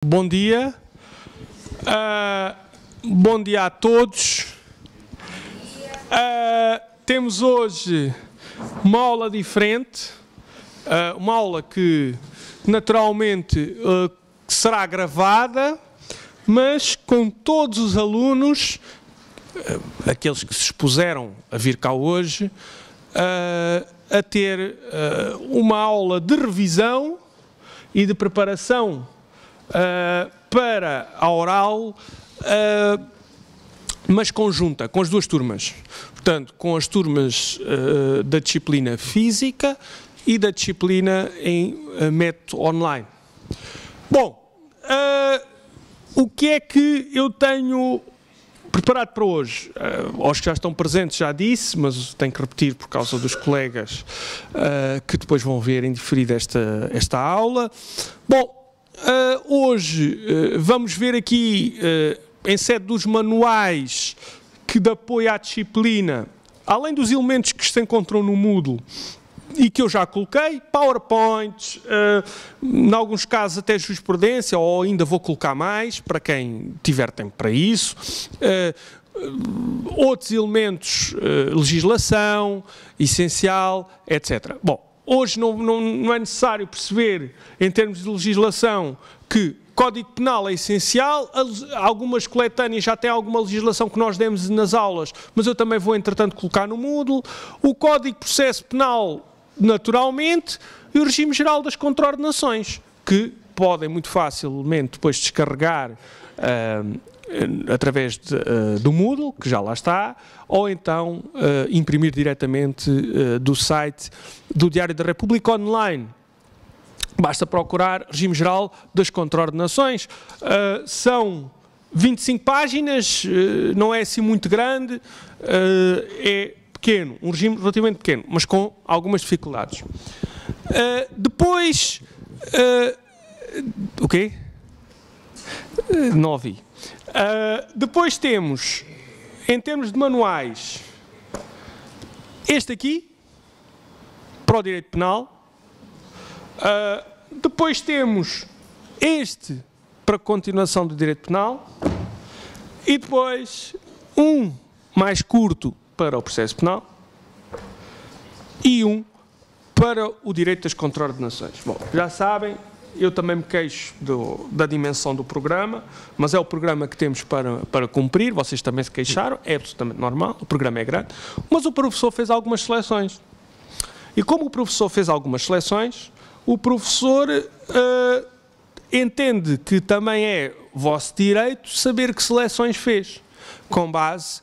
Bom dia. Bom dia a todos. Temos hoje uma aula diferente, uma aula que naturalmente será gravada, mas com todos os alunos, aqueles que se expuseram a vir cá hoje, a ter uma aula de revisão e de preparação para a oral, mas conjunta, com as duas turmas. Portanto, com as turmas da disciplina física e da disciplina em método online. Bom, o que é que eu tenho preparado para hoje? Aos que já estão presentes já disse, mas tenho que repetir por causa dos colegas que depois vão ver em diferido esta aula. Bom, hoje vamos ver aqui, em sede dos manuais de apoio à disciplina, além dos elementos que se encontram no Moodle e que eu já coloquei, PowerPoints, em alguns casos até jurisprudência, ou ainda vou colocar mais, para quem tiver tempo para isso, outros elementos, legislação, essencial, etc. Bom, hoje não é necessário perceber, em termos de legislação, que Código Penal é essencial. Algumas coletâneas já têm alguma legislação que nós demos nas aulas, mas eu também vou, entretanto, colocar no Moodle. O Código de Processo Penal, naturalmente, e o Regime Geral das Contraordenações, que podem muito facilmente depois descarregar através do Moodle, que já lá está, ou então imprimir diretamente do site do Diário da República online. Basta procurar Regime Geral das Contraordenações. São 25 páginas, não é assim muito grande, é pequeno, um regime relativamente pequeno, mas com algumas dificuldades. Depois, o quê? Não ouvi. Depois temos, em termos de manuais, este aqui, para o direito penal. Depois temos este para continuação do direito penal e depois um mais curto para o processo penal e um para o direito das contraordenações. Bom, já sabem, eu também me queixo da dimensão do programa, mas é o programa que temos para cumprir, vocês também se queixaram, é absolutamente normal, o programa é grande, mas o professor fez algumas seleções. E como o professor fez algumas seleções, o professor entende que também é vosso direito saber que seleções fez, com base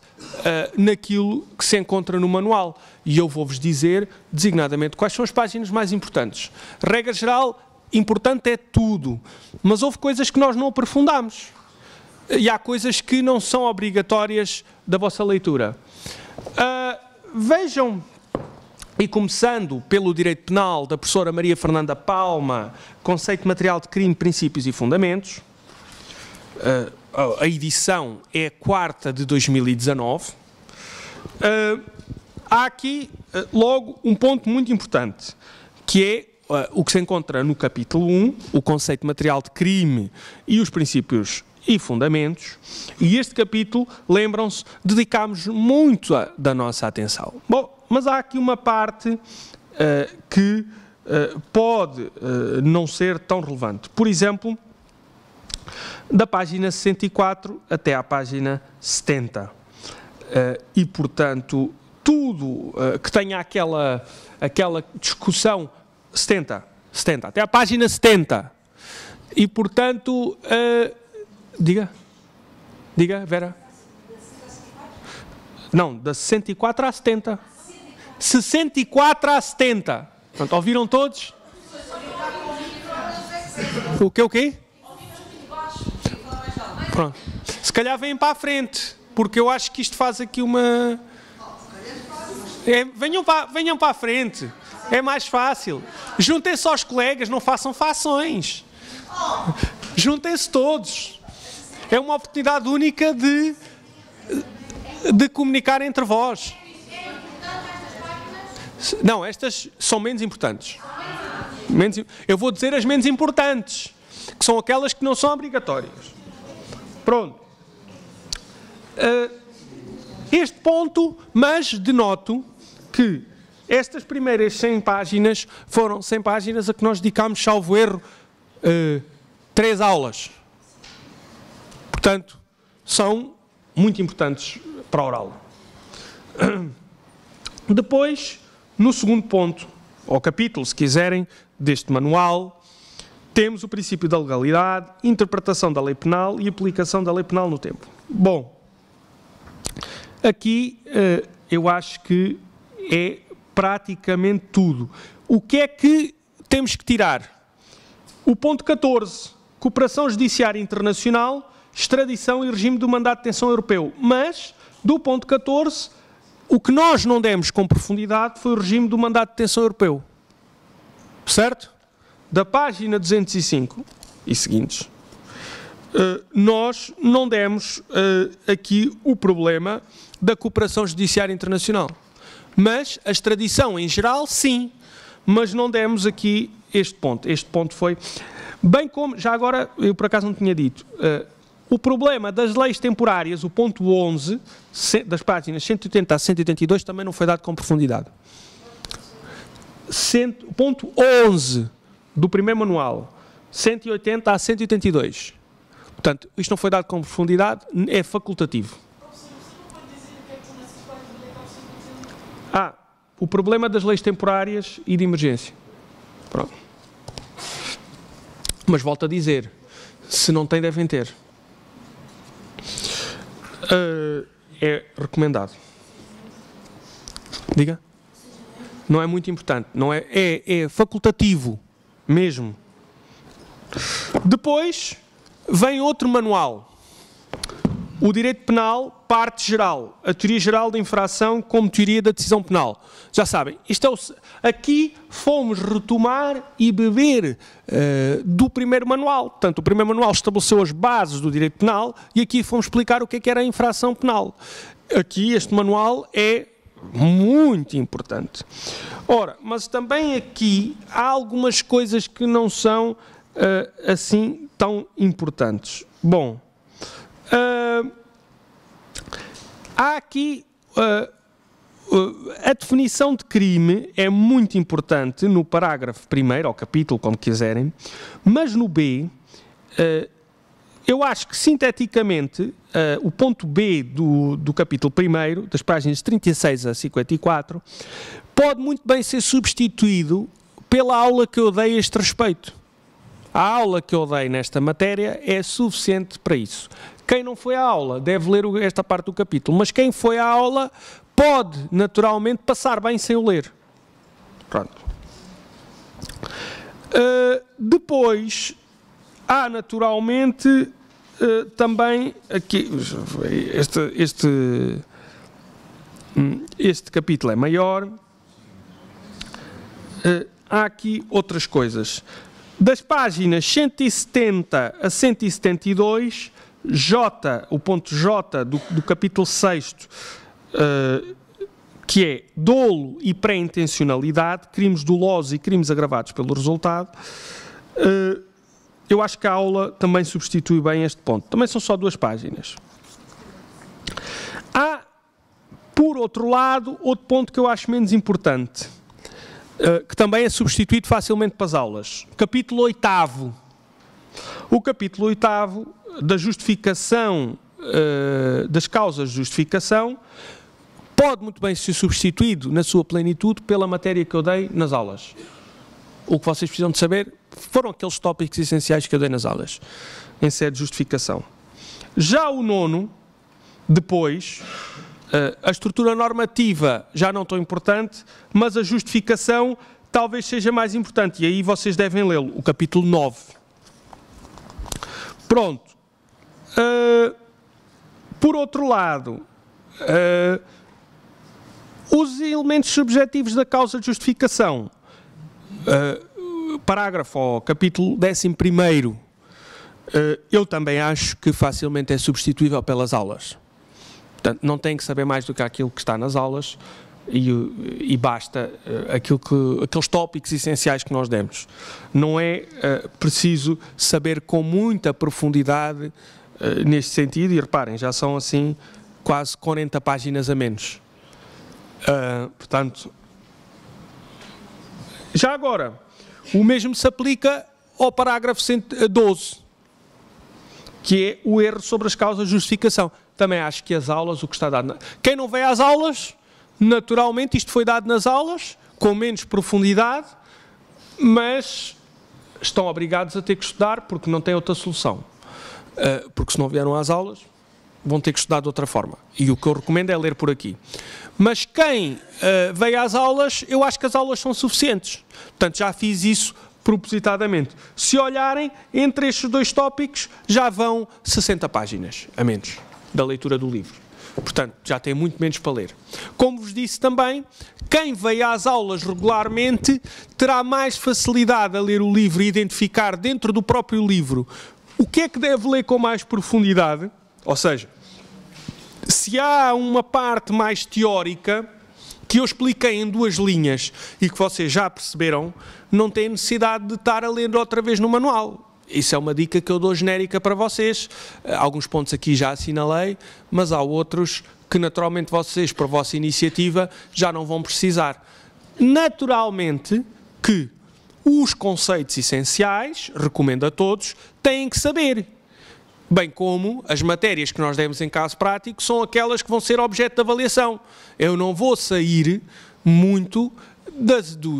naquilo que se encontra no manual. E eu vou-vos dizer, designadamente, quais são as páginas mais importantes. Regra geral, importante é tudo, mas houve coisas que nós não aprofundamos. E há coisas que não são obrigatórias da vossa leitura. Vejam, e começando pelo direito penal da professora Maria Fernanda Palma, Conceito Material de Crime, Princípios e Fundamentos. A edição é a 4ª de 2019. Há aqui, logo, um ponto muito importante, que é o que se encontra no capítulo 1, o Conceito Material de Crime e os Princípios e Fundamentos. E este capítulo, lembram-se, dedicámos muito da nossa atenção. Bom, mas há aqui uma parte que pode não ser tão relevante. Por exemplo, da página 64 até à página 70. E, portanto, tudo que tenha aquela discussão 70, até à página 70. E, portanto, diga, Vera. Não, da 64 à 70. 64 a 70. Pronto, ouviram todos? O quê? Pronto. Se calhar vêm para a frente, porque eu acho que isto faz aqui uma... venham para a frente. É mais fácil. Juntem-se aos colegas, não façam fações. Juntem-se todos. É uma oportunidade única de comunicar entre vós. Não, estas são menos importantes. Eu vou dizer as menos importantes. que são aquelas que não são obrigatórias. Pronto. Este ponto, mas denoto que estas primeiras 100 páginas foram 100 páginas a que nós dedicámos, salvo erro, 3 aulas. Portanto, são muito importantes para a oral. Depois, no segundo ponto, ou capítulo, se quiserem, deste manual, temos o princípio da legalidade, interpretação da lei penal e aplicação da lei penal no tempo. Bom, aqui eu acho que é praticamente tudo. O que é que temos que tirar? O ponto 14, cooperação judiciária internacional, extradição e regime do mandato de detenção europeu. Mas, do ponto 14, o que nós não demos com profundidade foi o regime do mandato de detenção europeu. Certo? Da página 205 e seguintes, nós não demos aqui o problema da cooperação judiciária internacional. Mas a extradição em geral, sim. Mas não demos aqui este ponto. Este ponto foi... Bem como, já agora, eu por acaso não tinha dito, o problema das leis temporárias, o ponto 11, das páginas 180 a 182, também não foi dado com profundidade. Ponto 11 do primeiro manual, 180 a 182. Portanto, isto não foi dado com profundidade, é facultativo. O problema das leis temporárias e de emergência. Pronto. Mas volto a dizer, se não tem, devem ter. É recomendado. Diga? Não é muito importante. Não é, é facultativo mesmo. Depois vem outro manual. O direito penal, parte geral. A teoria geral da infração como teoria da decisão penal. Já sabem, isto é aqui fomos retomar e beber do primeiro manual. Portanto, o primeiro manual estabeleceu as bases do direito penal e aqui fomos explicar o que era a infração penal. Aqui este manual é muito importante. Ora, mas também aqui há algumas coisas que não são assim tão importantes. Bom, há aqui a definição de crime é muito importante no parágrafo 1º, ou capítulo, como quiserem, mas no B, eu acho que sinteticamente o ponto B do capítulo 1º, das páginas 36 a 54, pode muito bem ser substituído pela aula que eu dei a este respeito. A aula que eu dei nesta matéria é suficiente para isso. Quem não foi à aula deve ler esta parte do capítulo, mas quem foi à aula pode, naturalmente, passar bem sem o ler. Pronto. Depois, há, naturalmente, também aqui... Este capítulo é maior. Há aqui outras coisas. Das páginas 170 a 172... o ponto J do capítulo 6º, que é dolo e pré-intencionalidade, crimes dolosos e crimes agravados pelo resultado, eu acho que a aula também substitui bem este ponto. Também são só 2 páginas. Há, por outro lado, outro ponto que eu acho menos importante, que também é substituído facilmente para as aulas. Capítulo 8º. O capítulo 8º da justificação, das causas de justificação, pode muito bem ser substituído na sua plenitude pela matéria que eu dei nas aulas. O que vocês precisam de saber foram aqueles tópicos essenciais que eu dei nas aulas, em sede de justificação. Já o 9º, depois, a estrutura normativa já não tão importante, mas a justificação talvez seja mais importante, e aí vocês devem lê-lo, o capítulo 9. Pronto. Por outro lado, os elementos subjetivos da causa de justificação, parágrafo ou capítulo 11º, eu também acho que facilmente é substituível pelas aulas. Portanto, não tem que saber mais do que aquilo que está nas aulas, e basta aqueles tópicos essenciais que nós demos. Não é preciso saber com muita profundidade neste sentido, e reparem, já são assim quase 40 páginas a menos. Portanto, já agora, o mesmo se aplica ao parágrafo 12, que é o erro sobre as causas de justificação. Também acho que as aulas, o que está dado... Quem não vem às aulas, naturalmente, isto foi dado nas aulas, com menos profundidade, mas estão obrigados a ter que estudar porque não têm outra solução. Porque se não vieram às aulas, vão ter que estudar de outra forma. E o que eu recomendo é ler por aqui. Mas quem veio às aulas, eu acho que as aulas são suficientes. Portanto, já fiz isso propositadamente. Se olharem, entre estes dois tópicos, já vão 60 páginas a menos da leitura do livro. Portanto, já tem muito menos para ler. Como vos disse também, quem veio às aulas regularmente terá mais facilidade a ler o livro e identificar dentro do próprio livro o que é que deve ler com mais profundidade. Ou seja, se há uma parte mais teórica que eu expliquei em 2 linhas e que vocês já perceberam, não tem necessidade de estar a ler outra vez no manual. Isso é uma dica que eu dou genérica para vocês. Alguns pontos aqui já assinalei, mas há outros que naturalmente vocês, por vossa iniciativa, já não vão precisar. Naturalmente que os conceitos essenciais, recomendo a todos, têm que saber. Bem como as matérias que nós demos em caso prático são aquelas que vão ser objeto de avaliação. Eu não vou sair muito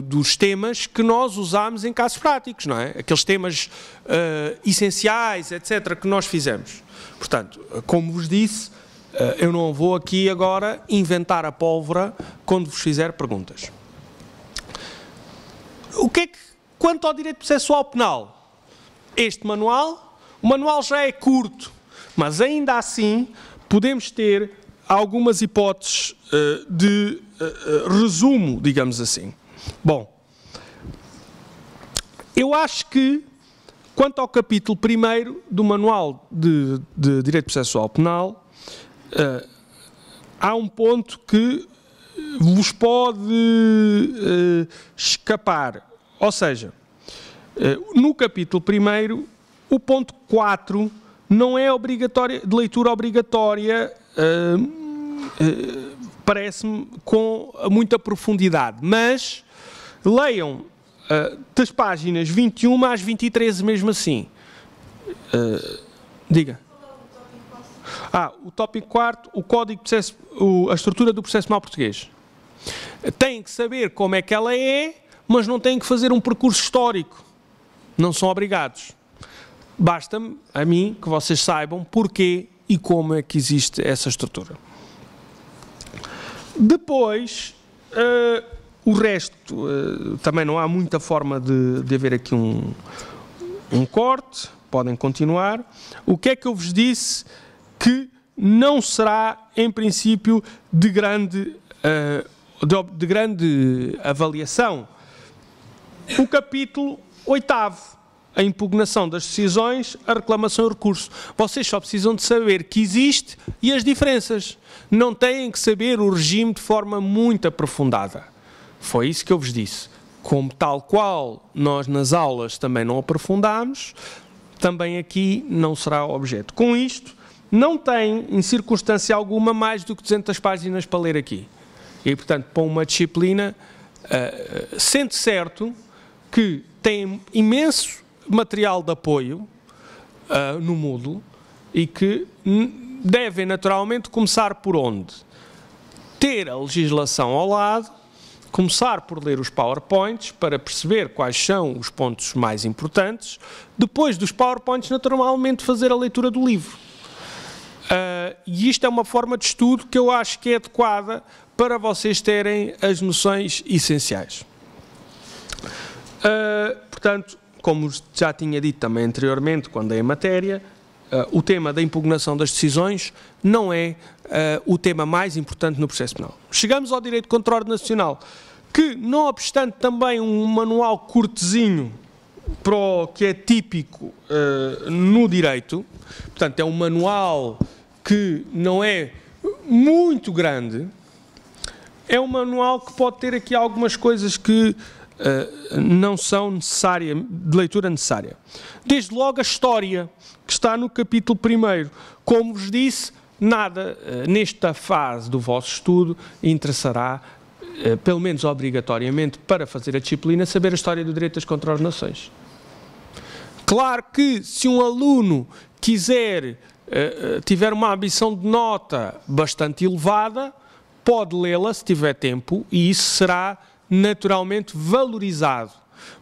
dos temas que nós usámos em casos práticos, não é? Aqueles temas essenciais, etc., que nós fizemos. Portanto, como vos disse, eu não vou aqui agora inventar a pólvora quando vos fizer perguntas. Quanto ao direito processual penal, o manual já é curto, mas ainda assim podemos ter algumas hipóteses de resumo, digamos assim. Bom, eu acho que, quanto ao capítulo 1º do Manual de Direito Processual Penal, há um ponto que vos pode escapar. Ou seja, no capítulo 1º, o ponto 4 não é obrigatório, de leitura obrigatória, parece-me, com muita profundidade, mas leiam das páginas 21 às 23 mesmo assim. Diga. O tópico 4, o Código de Processo, a estrutura do processo penal português. Têm que saber como é que ela é, mas não têm que fazer um percurso histórico. Não são obrigados. Basta-me, a mim, que vocês saibam porquê e como é que existe essa estrutura. Depois, o resto, também não há muita forma de haver aqui um corte, podem continuar. O que é que eu vos disse que não será, em princípio, de grande avaliação? O capítulo 8º, a impugnação das decisões, a reclamação e o recurso. Vocês só precisam de saber que existe e as diferenças. Não têm que saber o regime de forma muito aprofundada. Foi isso que eu vos disse. Como tal qual nós nas aulas também não aprofundámos, também aqui não será objeto. Com isto, não tem, em circunstância alguma, mais do que 200 páginas para ler aqui. E, portanto, para uma disciplina, sente certo que tem imenso material de apoio no Moodle e que devem naturalmente começar por onde? Ter a legislação ao lado, começar por ler os PowerPoints para perceber quais são os pontos mais importantes, depois dos PowerPoints naturalmente fazer a leitura do livro. E isto é uma forma de estudo que eu acho que é adequada para vocês terem as noções essenciais. Portanto, como já tinha dito também anteriormente, quando é em matéria, o tema da impugnação das decisões não é o tema mais importante no processo penal. Chegamos ao direito contra a ordem nacional, que, não obstante também um manual curtezinho para o que é típico no direito, portanto é um manual que não é muito grande, é um manual que pode ter aqui algumas coisas que não são necessárias, de leitura necessária. Desde logo a história, que está no capítulo 1. Como vos disse, nada nesta fase do vosso estudo interessará, pelo menos obrigatoriamente, para fazer a disciplina, saber a história do direito das contraordenações. Claro que se um aluno tiver uma ambição de nota bastante elevada, pode lê-la se tiver tempo e isso será naturalmente valorizado.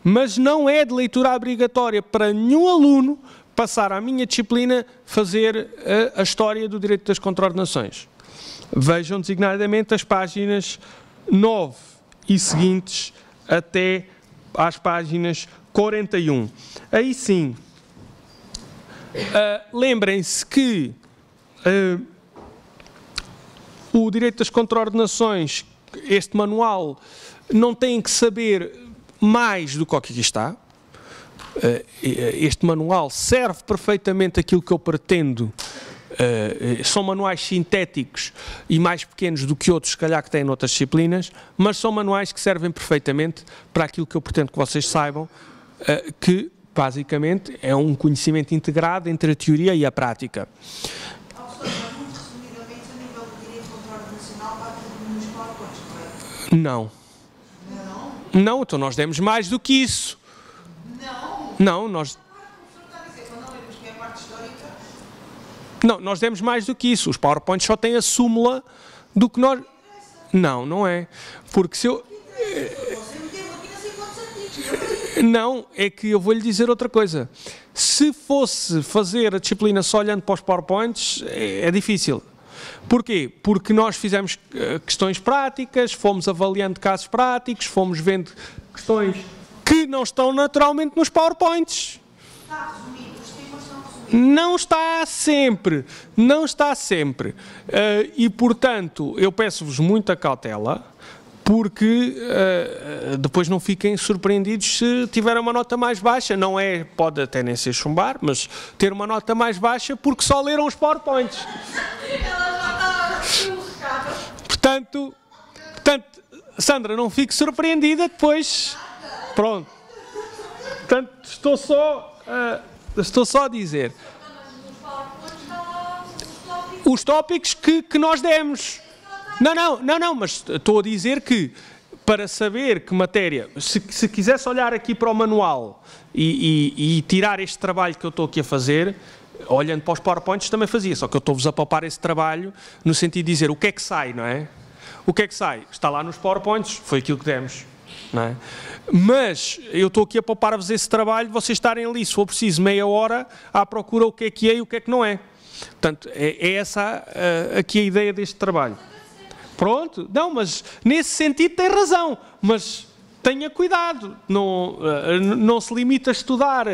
Mas não é de leitura obrigatória para nenhum aluno passar à minha disciplina fazer a história do direito das contraordenações. Vejam designadamente as páginas 9 e seguintes até às páginas 41. Aí sim, lembrem-se que o direito das contraordenações, este manual, não tem que saber mais do que aqui está. Este manual serve perfeitamente aquilo que eu pretendo. São manuais sintéticos e mais pequenos do que outros, se calhar, que têm noutras disciplinas, mas são manuais que servem perfeitamente para aquilo que eu pretendo que vocês saibam, que, basicamente, é um conhecimento integrado entre a teoria e a prática. Muito resumidamente, a nível do direito contraordenacional, vai tudo nos PowerPoints, correto? Não. Não? Não, então nós demos mais do que isso. Não? Não, nós... Quando lemos que é a parte histórica... Não, nós demos mais do que isso. Os PowerPoints só têm a súmula do que nós... Não, não é. Porque se eu... Você meteu aqui não sei quantos artigos. Não, é que eu vou-lhe dizer outra coisa. Se fosse fazer a disciplina só olhando para os PowerPoints, é difícil. Porquê? Porque nós fizemos questões práticas, fomos avaliando casos práticos, fomos vendo questões que não estão naturalmente nos PowerPoints. Está resumido, os temas estão resumidos. Não está sempre, não está sempre. E, portanto, eu peço-vos muita cautela, porque depois não fiquem surpreendidos se tiverem uma nota mais baixa. Não é, pode até nem ser chumbar, mas ter uma nota mais baixa porque só leram os PowerPoints. Ela já está no recado. Portanto, Sandra, não fique surpreendida depois. Pronto. Portanto, estou só a dizer. Os tópicos que nós demos. Não, mas estou a dizer que, para saber que matéria, se quisesse olhar aqui para o manual e tirar este trabalho que eu estou aqui a fazer, olhando para os PowerPoints também fazia, só que eu estou-vos a poupar esse trabalho no sentido de dizer o que é que sai, não é? O que é que sai? Está lá nos PowerPoints, foi aquilo que demos, não é? Mas eu estou aqui a poupar-vos esse trabalho, vocês estarem ali, se for preciso, meia hora, à procura o que é e o que é que não é. Portanto, é essa aqui a ideia deste trabalho. Pronto, não, mas nesse sentido tem razão, mas tenha cuidado, não se limite a estudar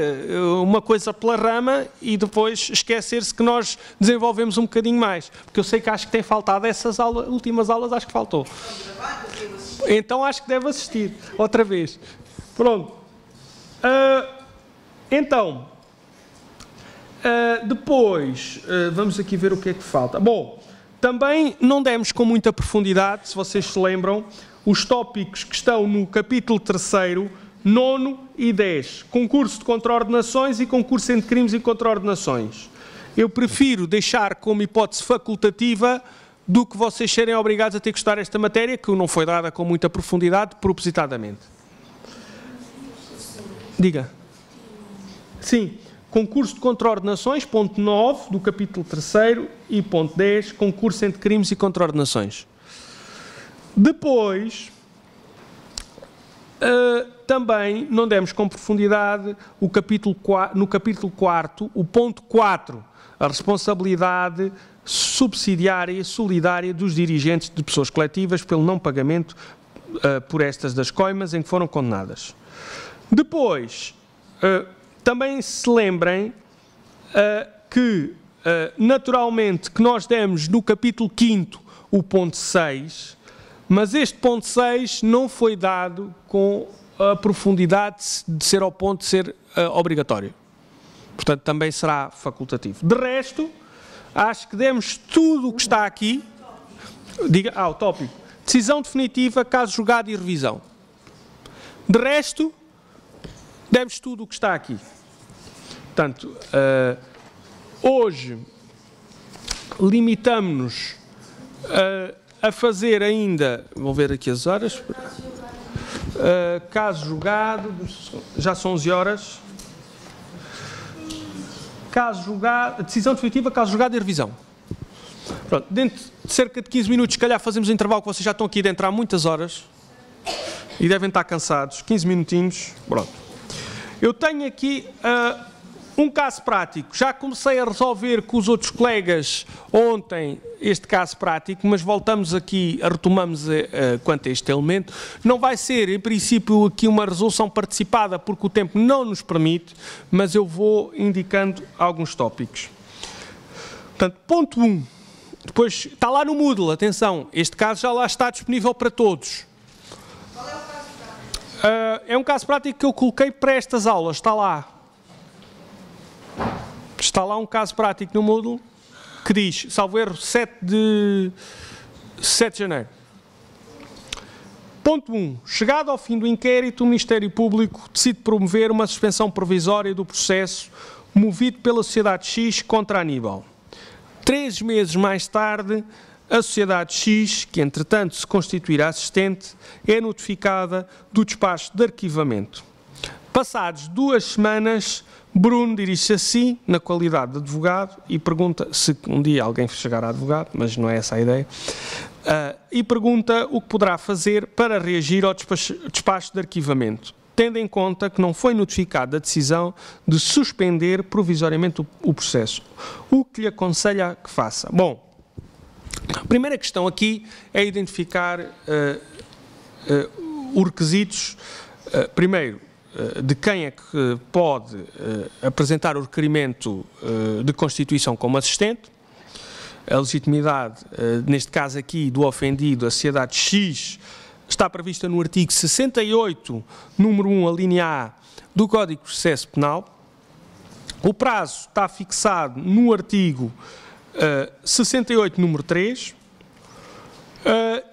uma coisa pela rama e depois esquecer-se que nós desenvolvemos um bocadinho mais, porque eu sei que acho que tem faltado essas últimas aulas, acho que faltou. Então acho que deve assistir, outra vez. Pronto. Então, depois, vamos aqui ver o que é que falta. Bom, também não demos com muita profundidade, se vocês se lembram, os tópicos que estão no capítulo 3º, 9 e 10. Concurso de contraordenações e concurso entre crimes e contraordenações. Eu prefiro deixar como hipótese facultativa do que vocês serem obrigados a ter que estudar esta matéria, que não foi dada com muita profundidade, propositadamente. Diga. Sim. Concurso de contraordenações, ponto 9 do capítulo 3º e ponto 10, concurso entre crimes e contraordenações. Depois, também não demos com profundidade no capítulo 4º, o ponto 4, a responsabilidade subsidiária e solidária dos dirigentes de pessoas coletivas pelo não pagamento por estas das coimas em que foram condenadas. Depois, também se lembrem que, naturalmente, que nós demos no capítulo 5º o ponto 6, mas este ponto 6 não foi dado com a profundidade de ser ao ponto de ser obrigatório. Portanto, também será facultativo. De resto, acho que demos tudo o que está aqui. Diga, o tópico. decisão definitiva, caso julgado e revisão. De resto, deves tudo o que está aqui. Portanto, hoje limitamos-nos a fazer ainda, vou ver aqui as horas, caso julgado, já são 11 horas, caso julgado, decisão definitiva, caso julgado e revisão. Pronto, dentro de cerca de 15 minutos, se calhar fazemos um intervalo, que vocês já estão aqui dentro há muitas horas e devem estar cansados, 15 minutinhos, pronto. Eu tenho aqui um caso prático, já comecei a resolver com os outros colegas ontem este caso prático, mas voltamos aqui, retomamos quanto a este elemento. Não vai ser, em princípio, aqui uma resolução participada, porque o tempo não nos permite, mas eu vou indicando alguns tópicos. Portanto, ponto 1, depois está lá no Moodle, atenção, este caso já lá está disponível para todos. Qual é o caso prático? É um caso prático que eu coloquei para estas aulas, está lá. Está lá um caso prático no Moodle que diz, salvo erro, 7 de janeiro. Ponto 1. Chegado ao fim do inquérito, o Ministério Público decide promover uma suspensão provisória do processo movido pela Sociedade X contra Aníbal. 3 meses mais tarde, a Sociedade X, que entretanto se constituirá assistente, é notificada do despacho de arquivamento. Passados 2 semanas, Bruno dirige-se a si, na qualidade de advogado, e pergunta se um dia alguém chegar a advogado, mas não é essa a ideia, e pergunta o que poderá fazer para reagir ao despacho de arquivamento, tendo em conta que não foi notificado da decisão de suspender provisoriamente o processo. O que lhe aconselha que faça? Bom, a primeira questão aqui é identificar os requisitos, primeiro, de quem é que pode apresentar o requerimento de constituição como assistente. A legitimidade, neste caso aqui, do ofendido, a Sociedade X, está prevista no artigo 68, número 1, a linha A, do Código de Processo Penal. O prazo está fixado no artigo 68, número 3.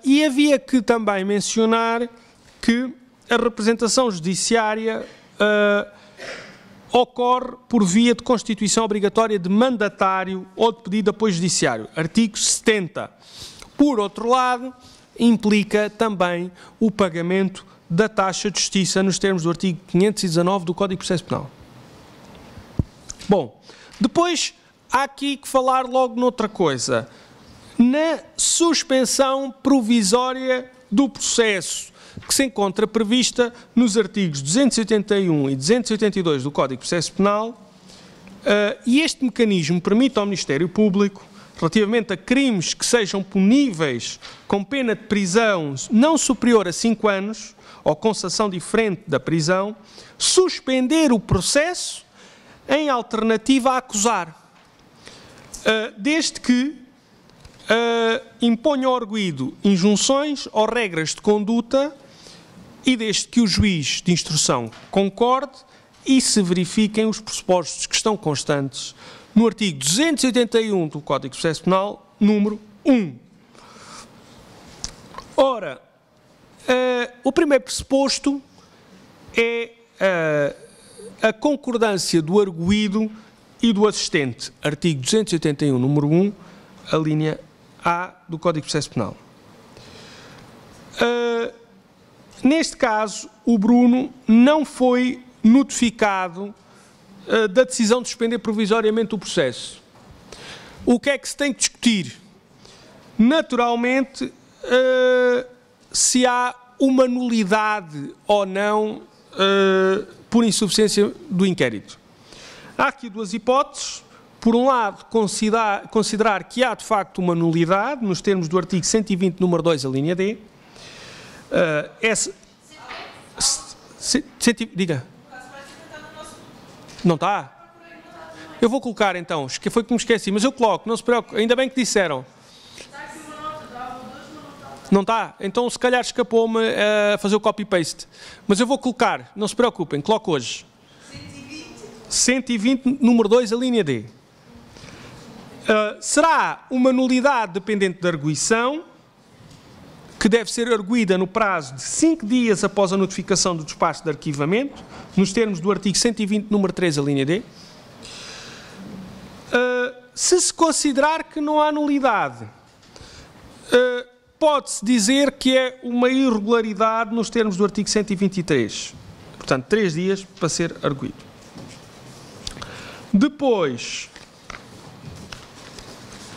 E havia que também mencionar que a representação judiciária ocorre por via de constituição obrigatória de mandatário ou de pedido de apoio judiciário. Artigo 70. Por outro lado, implica também o pagamento da taxa de justiça nos termos do artigo 519 do Código de Processo Penal. Bom, depois há aqui que falar logo noutra coisa. Na suspensão provisória do processo, que se encontra prevista nos artigos 281 e 282 do Código de Processo Penal, e este mecanismo permite ao Ministério Público, relativamente a crimes que sejam puníveis com pena de prisão não superior a 5 anos, ou com sanção diferente da prisão, suspender o processo em alternativa a acusar, desde que imponha ao arguido injunções ou regras de conduta e desde que o juiz de instrução concorde e se verifiquem os pressupostos que estão constantes no artigo 281 do Código de Processo Penal, número 1. Ora, o primeiro pressuposto é a concordância do arguido e do assistente, artigo 281, número 1, a linha A do Código de Processo Penal. Neste caso, o Bruno não foi notificado da decisão de suspender provisoriamente o processo. O que é que se tem que discutir? Naturalmente, se há uma nulidade ou não por insuficiência do inquérito. Há aqui 2 hipóteses. Por um lado, considerar que há de facto uma nulidade, nos termos do artigo 120, número 2, a linha D. Diga. Não está? Eu vou colocar então, que foi que me esqueci, mas eu coloco, não se preocupe, ainda bem que disseram. Não está? Então se calhar escapou-me a fazer o copy-paste. Mas eu vou colocar, não se preocupem, coloco hoje. 120, número 2, a linha D. Será uma nulidade dependente da arguição que deve ser arguida no prazo de 5 dias após a notificação do despacho de arquivamento, nos termos do artigo 120, número 3, a linha D. Se se considerar que não há nulidade, pode-se dizer que é uma irregularidade nos termos do artigo 123. Portanto, 3 dias para ser arguido. Depois,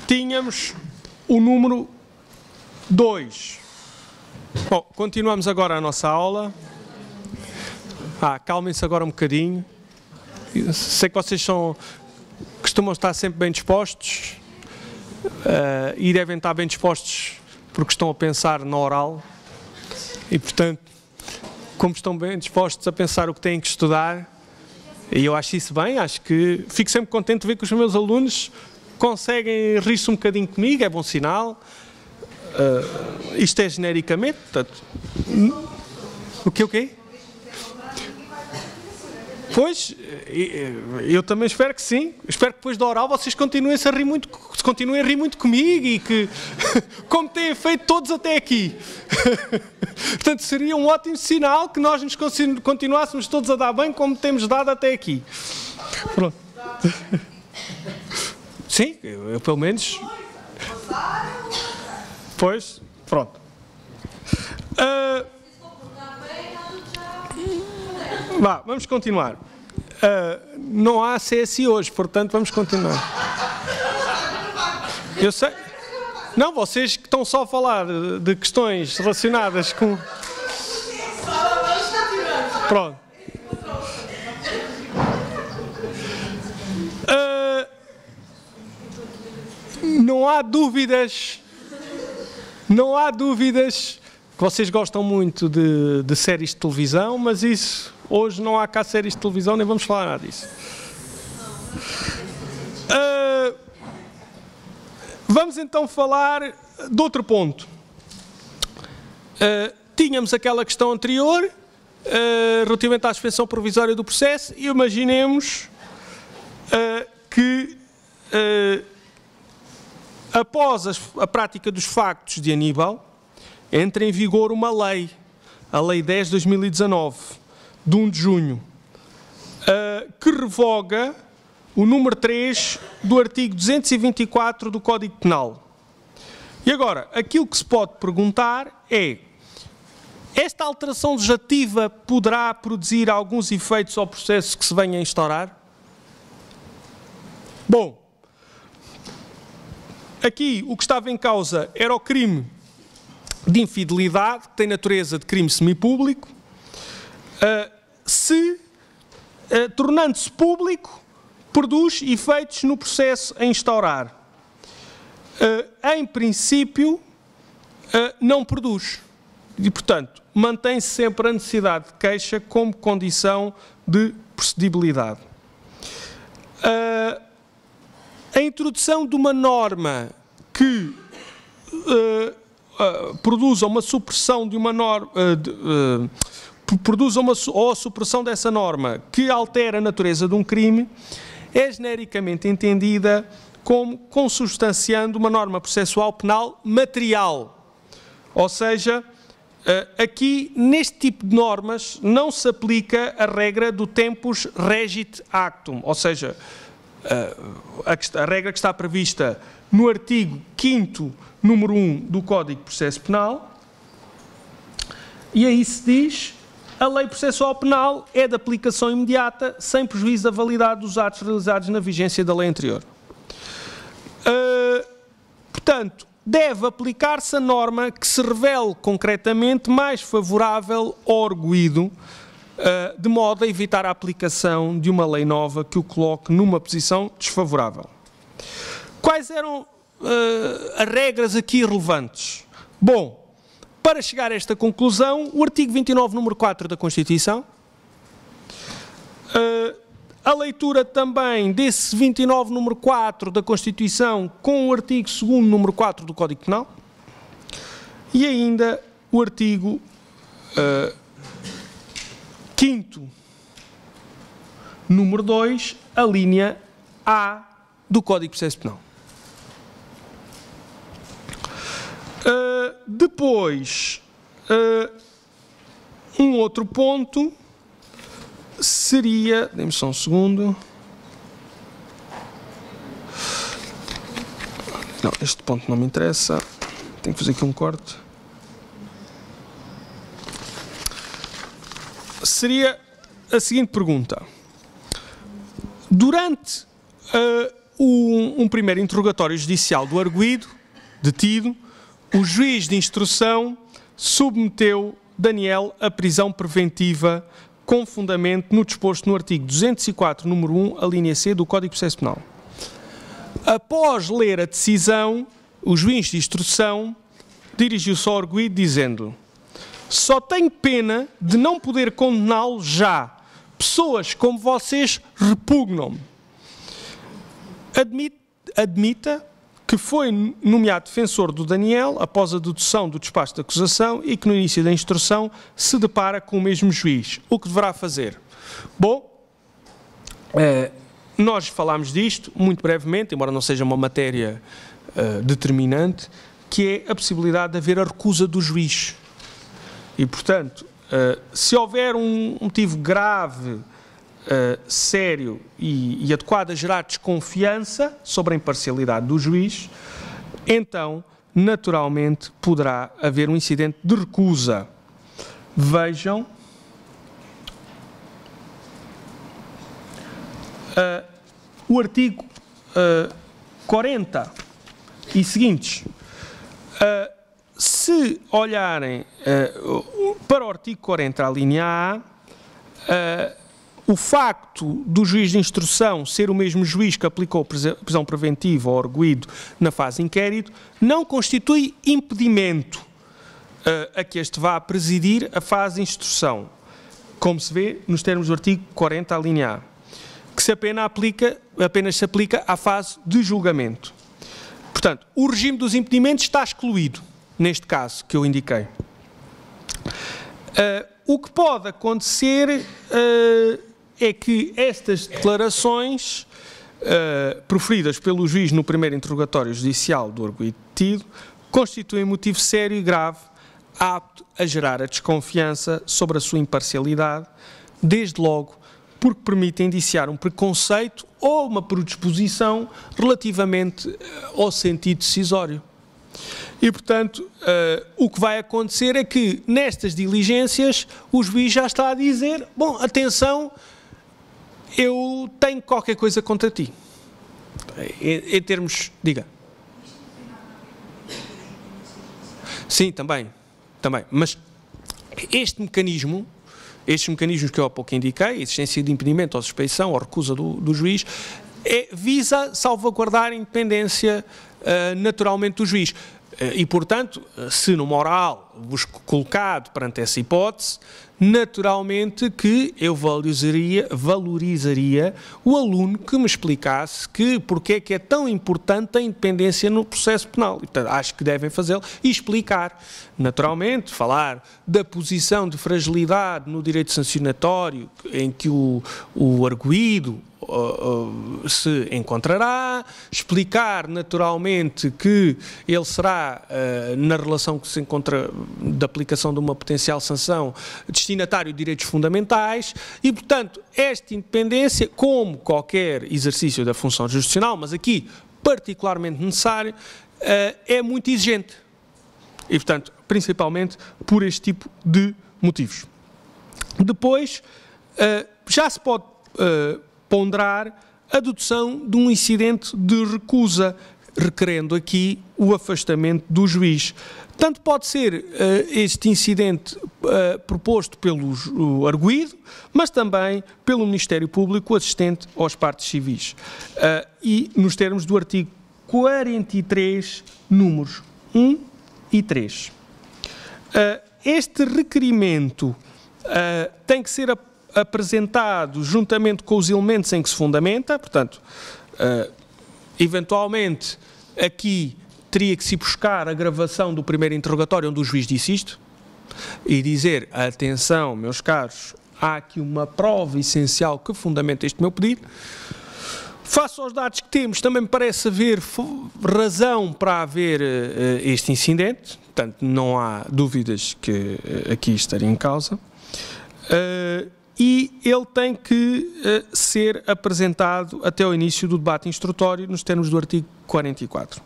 tínhamos o número 2. Bom, continuamos agora a nossa aula. Calmem-se agora um bocadinho. Sei que vocês costumam estar sempre bem dispostos e devem estar bem dispostos porque estão a pensar na oral e, portanto, como estão bem dispostos a pensar o que têm que estudar, e eu acho isso bem, acho que fico sempre contente de ver que os meus alunos conseguem rir-se um bocadinho comigo, é bom sinal. Isto é genericamente, portanto, o quê? Pois, eu também espero que sim. Espero que depois da oral vocês continuem a rir muito comigo e que, como têm feito todos até aqui. Portanto, seria um ótimo sinal que nós nos continuássemos todos a dar bem como temos dado até aqui. Pronto. Sim, eu pelo menos... Pois, pronto. Vamos continuar. Não há CSI hoje, portanto vamos continuar. Eu sei. Não, vocês que estão só a falar de questões relacionadas com... Pronto. Não há dúvidas que vocês gostam muito de séries de televisão, mas isso, hoje não há cá séries de televisão, nem vamos falar nada disso. Vamos então falar de outro ponto. Tínhamos aquela questão anterior, relativamente à suspensão provisória do processo, e imaginemos que após a prática dos factos de Aníbal, entra em vigor uma lei, a Lei 10 de 2019, de 1 de junho, que revoga o número 3 do artigo 224 do Código Penal. E agora, aquilo que se pode perguntar é: esta alteração legislativa poderá produzir alguns efeitos ao processo que se venha a instaurar? Bom, aqui o que estava em causa era o crime de infidelidade, que tem natureza de crime semipúblico, tornando-se público, produz efeitos no processo a instaurar. Em princípio, não produz. E, portanto, mantém-se sempre a necessidade de queixa como condição de procedibilidade. A introdução de uma norma que produza uma supressão de uma norma, ou a supressão dessa norma que altera a natureza de um crime, é genericamente entendida como consubstanciando uma norma processual penal material. Ou seja, aqui, neste tipo de normas, não se aplica a regra do tempus regit actum, ou seja, a regra que está prevista no artigo 5º, número 1 do Código de Processo Penal, e aí se diz: a lei processual penal é de aplicação imediata, sem prejuízo da validade dos atos realizados na vigência da lei anterior. Portanto, deve aplicar-se a norma que se revele concretamente mais favorável ao arguido, de modo a evitar a aplicação de uma lei nova que o coloque numa posição desfavorável. Quais eram as regras aqui relevantes? Bom, para chegar a esta conclusão, o artigo 29, número 4 da Constituição, a leitura também desse 29, número 4 da Constituição com o artigo 2º, número 4 do Código Penal, e ainda o artigo 5º, número 2, a linha A do Código de Processo Penal. Depois Depois, um outro ponto seria... Dê-me só um segundo. Não, este ponto não me interessa. Tenho que fazer aqui um corte. Seria a seguinte pergunta. Durante um primeiro interrogatório judicial do arguido, detido, o juiz de instrução submeteu Daniel à prisão preventiva com fundamento no disposto no artigo 204, número 1, a linha C do Código de Processo Penal. Após ler a decisão, o juiz de instrução dirigiu-se ao arguido dizendo: só tenho pena de não poder condená-lo já. Pessoas como vocês repugnam-me. Admita que foi nomeado defensor do Daniel após a dedução do despacho de acusação e que no início da instrução se depara com o mesmo juiz. O que deverá fazer? Bom, nós falámos disto muito brevemente, embora não seja uma matéria determinante, que é a possibilidade de haver a recusa do juiz. E, portanto, se houver um motivo grave, sério e adequado a gerar desconfiança sobre a imparcialidade do juiz, então, naturalmente, poderá haver um incidente de recusa. Vejam o artigo 40 e seguintes. Se olharem para o artigo 40, a linha A, o facto do juiz de instrução ser o mesmo juiz que aplicou prisão preventiva ao arguido na fase de inquérito não constitui impedimento a que este vá presidir a fase de instrução, como se vê nos termos do artigo 40, a linha A, que apenas se aplica à fase de julgamento. Portanto, o regime dos impedimentos está excluído, neste caso que eu indiquei. O que pode acontecer é que estas declarações proferidas pelo juiz no primeiro interrogatório judicial do arguido detido constituem motivo sério e grave apto a gerar a desconfiança sobre a sua imparcialidade, desde logo porque permitem indiciar um preconceito ou uma predisposição relativamente ao sentido decisório. E, portanto, o que vai acontecer é que, nestas diligências, o juiz já está a dizer: bom, atenção, eu tenho qualquer coisa contra ti. Em termos... Diga. Sim, também. Mas estes mecanismos que eu há pouco indiquei, a existência de impedimento ou suspeição ou recusa do juiz, visa salvaguardar a independência naturalmente do juiz. E, portanto, se no moral vos colocado perante essa hipótese, naturalmente que eu valorizaria o aluno que me explicasse porque é que é tão importante a independência no processo penal. E, portanto, acho que devem fazê-lo e explicar. Naturalmente, falar da posição de fragilidade no direito sancionatório em que o arguido se encontrará, explicar naturalmente que ele será, na relação que se encontra da aplicação de uma potencial sanção, destinatário de direitos fundamentais e, portanto, esta independência, como qualquer exercício da função jurisdicional, mas aqui particularmente necessário, é muito exigente. E, portanto, principalmente por este tipo de motivos. Depois, já se pode ponderar a dedução de um incidente de recusa, requerendo aqui o afastamento do juiz. Tanto pode ser este incidente proposto pelo arguido, mas também pelo Ministério Público assistente às partes civis. E nos termos do artigo 43, números 1 e 3. Este requerimento tem que ser apresentado juntamente com os elementos em que se fundamenta, portanto, eventualmente aqui teria que se buscar a gravação do primeiro interrogatório onde o juiz disse isto e dizer: atenção, meus caros, há aqui uma prova essencial que fundamenta este meu pedido. Face aos dados que temos, também me parece haver razão para haver este incidente, portanto, não há dúvidas que aqui estaria em causa. E ele tem que ser apresentado até ao início do debate instrutório nos termos do artigo 44,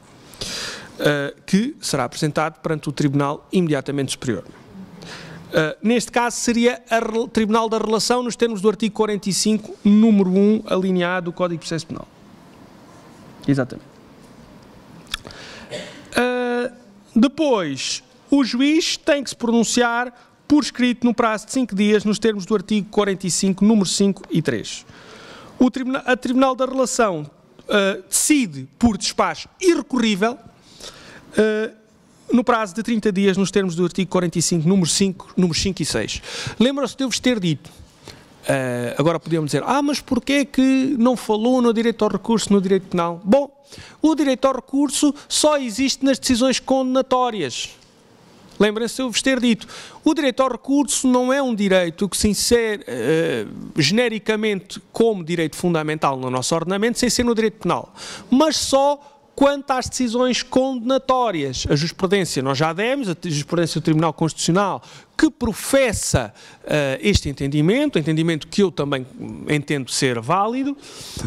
que será apresentado perante o Tribunal imediatamente superior. Neste caso seria o Tribunal da Relação nos termos do artigo 45, número 1, alínea A do Código de Processo Penal. Exatamente. Depois, o juiz tem que se pronunciar por escrito no prazo de 5 dias nos termos do artigo 45, número 5 e 3. A Tribunal da Relação decide por despacho irrecorrível no prazo de 30 dias nos termos do artigo 45, números 5 e 6. Lembram-se de eu vos ter dito, agora podíamos dizer, mas porquê que não falou no direito ao recurso, no direito penal? Bom, o direito ao recurso só existe nas decisões condenatórias. Lembrem-se de eu vos ter dito, o direito ao recurso não é um direito que se insere genericamente como direito fundamental no nosso ordenamento, sem ser no direito penal, mas só quanto às decisões condenatórias. A jurisprudência nós já demos, a jurisprudência do Tribunal Constitucional, que professa este entendimento, entendimento que eu também entendo ser válido.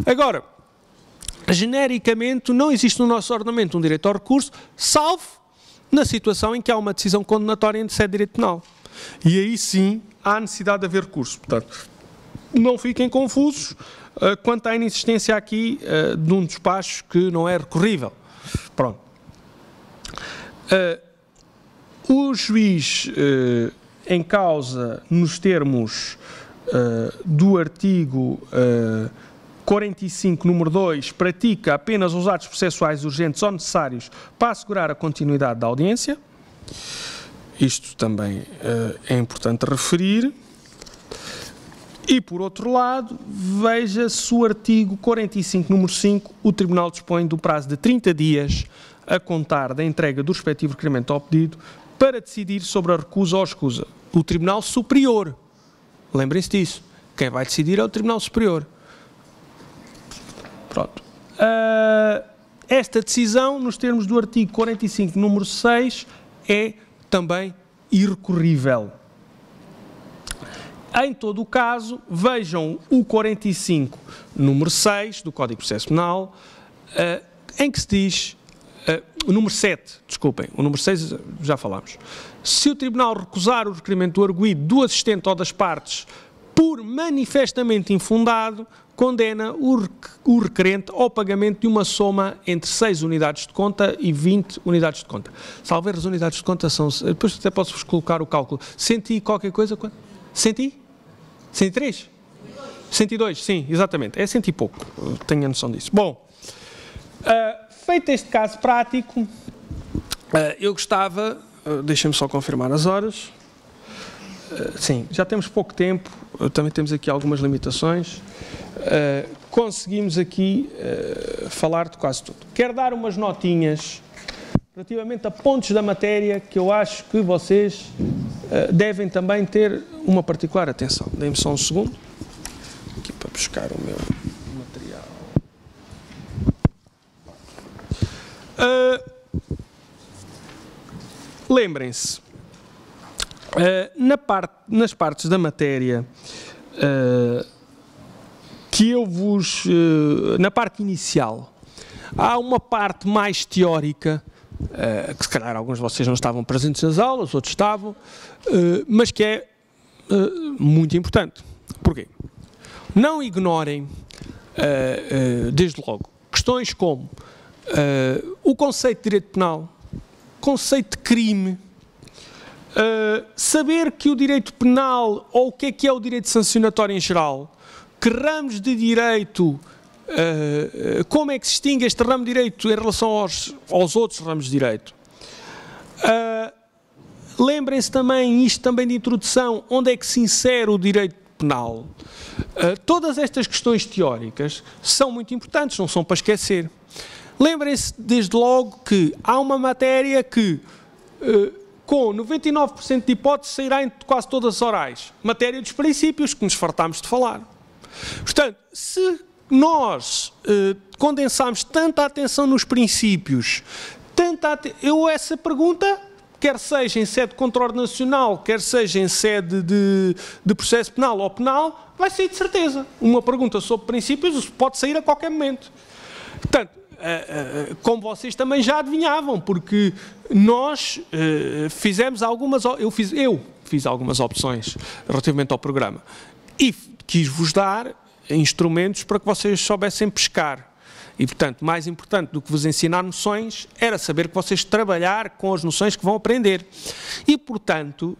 Agora, genericamente, não existe no nosso ordenamento um direito ao recurso, salvo na situação em que há uma decisão condenatória em sede de direito penal. E aí sim há necessidade de haver recurso. Portanto, não fiquem confusos quanto à inexistência aqui de um despacho que não é recorrível. Pronto. O juiz em causa, nos termos do artigo 45, número 2, pratica apenas os atos processuais urgentes ou necessários para assegurar a continuidade da audiência. Isto também é importante referir. E, por outro lado, veja-se o artigo 45, número 5, o Tribunal dispõe do prazo de 30 dias a contar da entrega do respectivo requerimento ao pedido para decidir sobre a recusa ou escusa. O Tribunal Superior. Lembrem-se disso. Quem vai decidir é o Tribunal Superior. Pronto. Esta decisão, nos termos do artigo 45, número 6, é também irrecorrível. Em todo o caso, vejam o 45, número 6 do Código de Processo Penal, em que se diz, o número 7, desculpem, o número 6 já falámos. Se o Tribunal recusar o requerimento do arguido do assistente ou das partes por manifestamente infundado, condena o requerente ao pagamento de uma soma entre 6 unidades de conta e 20 unidades de conta. Salvo as unidades de conta são... Depois até posso-vos colocar o cálculo. Senti qualquer coisa? Quanto? Senti? 103? 102, sim, exatamente. É 100 e pouco, tenho a noção disso. Bom, feito este caso prático, eu gostava... Deixem-me só confirmar as horas. Sim, já temos pouco tempo, também temos aqui algumas limitações. Conseguimos aqui falar de quase tudo. Quero dar umas notinhas relativamente a pontos da matéria que eu acho que vocês devem também ter uma particular atenção. Deem-me só um segundo, aqui para buscar o meu material. Lembrem-se, nas partes da matéria que eu vos... na parte inicial, há uma parte mais teórica, que se calhar alguns de vocês não estavam presentes nas aulas, outros estavam, mas que é muito importante. Porquê? Não ignorem, desde logo, questões como o conceito de direito penal, conceito de crime, saber que o direito penal, ou o que é o direito sancionatório em geral, que ramos de direito, como é que se distingue este ramo de direito em relação aos outros ramos de direito. Lembrem-se também, isto também de introdução, onde é que se insere o direito penal. Todas estas questões teóricas são muito importantes, não são para esquecer. Lembrem-se desde logo que há uma matéria que, com 99% de hipótese, sairá em quase todas as orais. Matéria dos princípios, que nos fartámos de falar. Portanto, se nós condensámos tanta atenção nos princípios, essa pergunta, quer seja em sede de controle nacional, quer seja em sede de processo penal ou penal, vai sair de certeza. Uma pergunta sobre princípios pode sair a qualquer momento. Portanto, como vocês também já adivinhavam, porque nós fizemos algumas... Eu fiz algumas opções relativamente ao programa e quis-vos dar instrumentos para que vocês soubessem pescar. E, portanto, mais importante do que vos ensinar noções era saber que vocês trabalhar com as noções que vão aprender. E, portanto,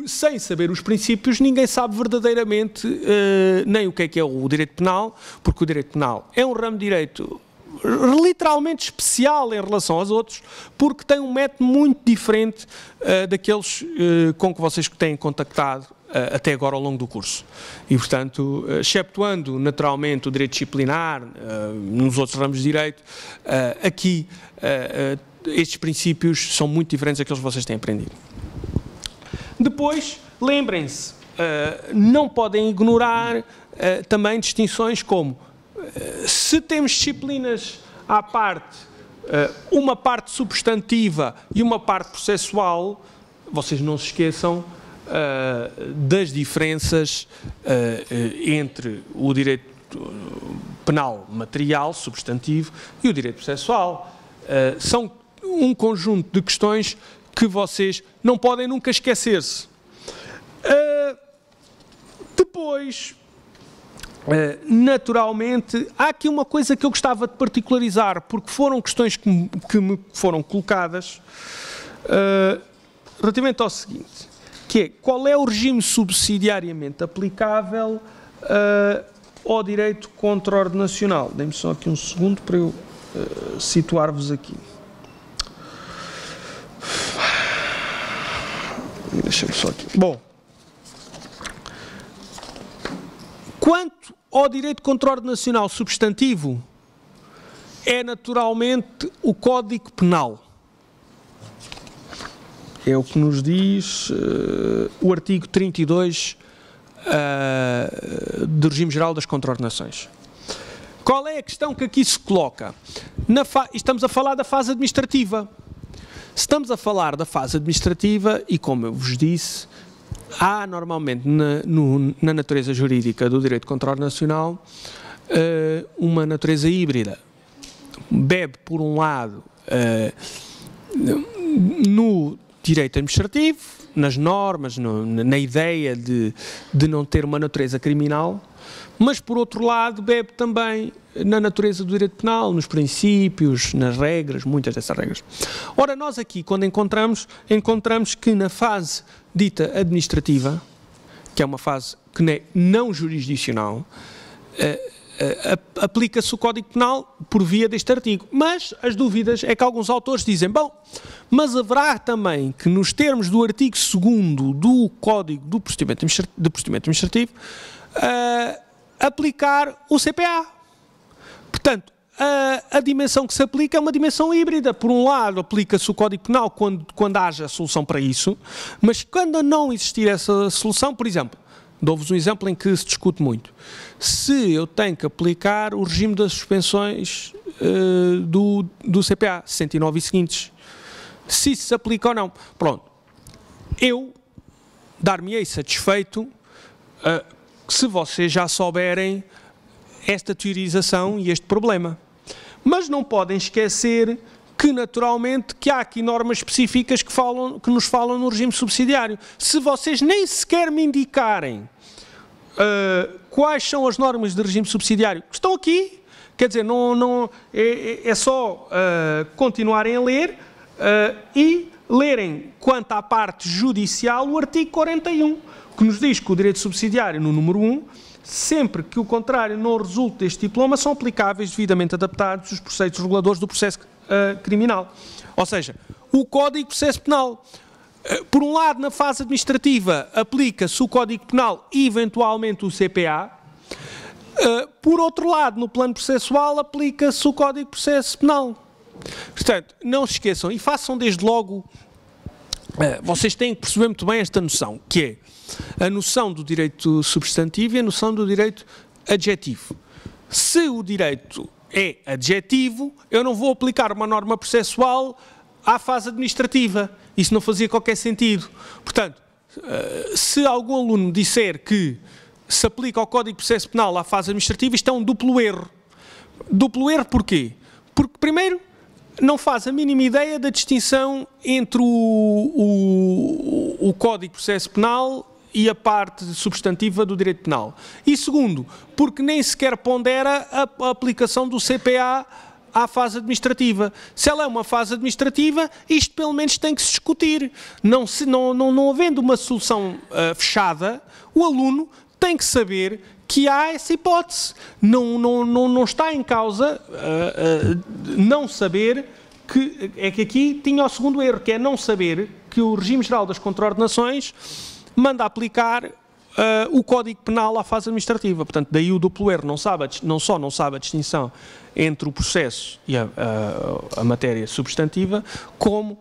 sem saber os princípios, ninguém sabe verdadeiramente nem o que é o direito penal, porque o direito penal é um ramo de direito literalmente especial em relação aos outros, porque tem um método muito diferente daqueles com que vocês têm contactado até agora ao longo do curso. E, portanto, exceptuando naturalmente o direito disciplinar, nos outros ramos de direito, aqui estes princípios são muito diferentes daqueles que vocês têm aprendido. Depois, lembrem-se, não podem ignorar também distinções como se temos disciplinas à parte, uma parte substantiva e uma parte processual, vocês não se esqueçam das diferenças entre o direito penal material, substantivo, e o direito processual. São um conjunto de questões que vocês não podem nunca esquecer-se. Depois, naturalmente, há aqui uma coisa que eu gostava de particularizar, porque foram questões que me foram colocadas relativamente ao seguinte, que é, qual é o regime subsidiariamente aplicável ao direito contraordenacional? Dê-me só aqui um segundo para eu situar-vos aqui. Deixa-me só aqui. Bom, quanto ao direito contraordenacional substantivo, é naturalmente o Código Penal. É o que nos diz o artigo 32 do Regime Geral das Contraordenações. Qual é a questão que aqui se coloca? Estamos a falar da fase administrativa. Se estamos a falar da fase administrativa, e como eu vos disse, há normalmente na natureza jurídica do direito contraordenacional uma natureza híbrida. Bebe, por um lado, no direito administrativo, nas normas, na ideia de não ter uma natureza criminal, mas, por outro lado, bebe também na natureza do direito penal, nos princípios, nas regras, muitas dessas regras. Ora, nós aqui, quando encontramos que na fase dita administrativa, que é uma fase que é não jurisdicional, aplica-se o Código Penal por via deste artigo. Mas as dúvidas é que alguns autores dizem, bom, mas haverá também que nos termos do artigo 2º do Código do Procedimento Administrativo aplicar o CPA. Portanto, a dimensão que se aplica é uma dimensão híbrida. Por um lado, aplica-se o Código Penal quando haja solução para isso, mas quando não existir essa solução, por exemplo, dou-vos um exemplo em que se discute muito. Se eu tenho que aplicar o regime das suspensões do CPA, 69 e seguintes, se isso se aplica ou não. Pronto. Eu dar-me-ei satisfeito se vocês já souberem esta teorização e este problema. Mas não podem esquecer que, naturalmente, que há aqui normas específicas que nos falam no regime subsidiário. Se vocês nem sequer me indicarem quais são as normas de regime subsidiário que estão aqui, quer dizer, é só continuarem a ler e lerem, quanto à parte judicial, o artigo 41, que nos diz que o direito subsidiário, no número 1, sempre que o contrário não resulte deste diploma, são aplicáveis devidamente adaptados os preceitos reguladores do processo criminal. Ou seja, o Código de Processo Penal, por um lado, na fase administrativa, aplica-se o Código Penal e, eventualmente, o CPA. Por outro lado, no plano processual, aplica-se o Código de Processo Penal. Portanto, não se esqueçam e façam desde logo, vocês têm que perceber muito bem esta noção, que é a noção do direito substantivo e a noção do direito adjetivo. se o direito é adjetivo, eu não vou aplicar uma norma processual à fase administrativa. Isso não fazia qualquer sentido. Portanto, se algum aluno disser que se aplica ao Código de Processo Penal à fase administrativa, isto é um duplo erro. Duplo erro porquê? Porque, primeiro, não faz a mínima ideia da distinção entre o Código de Processo Penal e a parte substantiva do direito penal. E segundo, porque nem sequer pondera a aplicação do CPA à fase administrativa. Se ela é uma fase administrativa, isto pelo menos tem que se discutir. Não havendo uma solução fechada, o aluno tem que saber que há essa hipótese. Não está em causa não saber que... É que aqui tinha o segundo erro, que é não saber que o regime geral das contraordenações manda aplicar o Código Penal à fase administrativa. Portanto, daí o duplo erro. Não só não sabe a distinção entre o processo e a matéria substantiva, como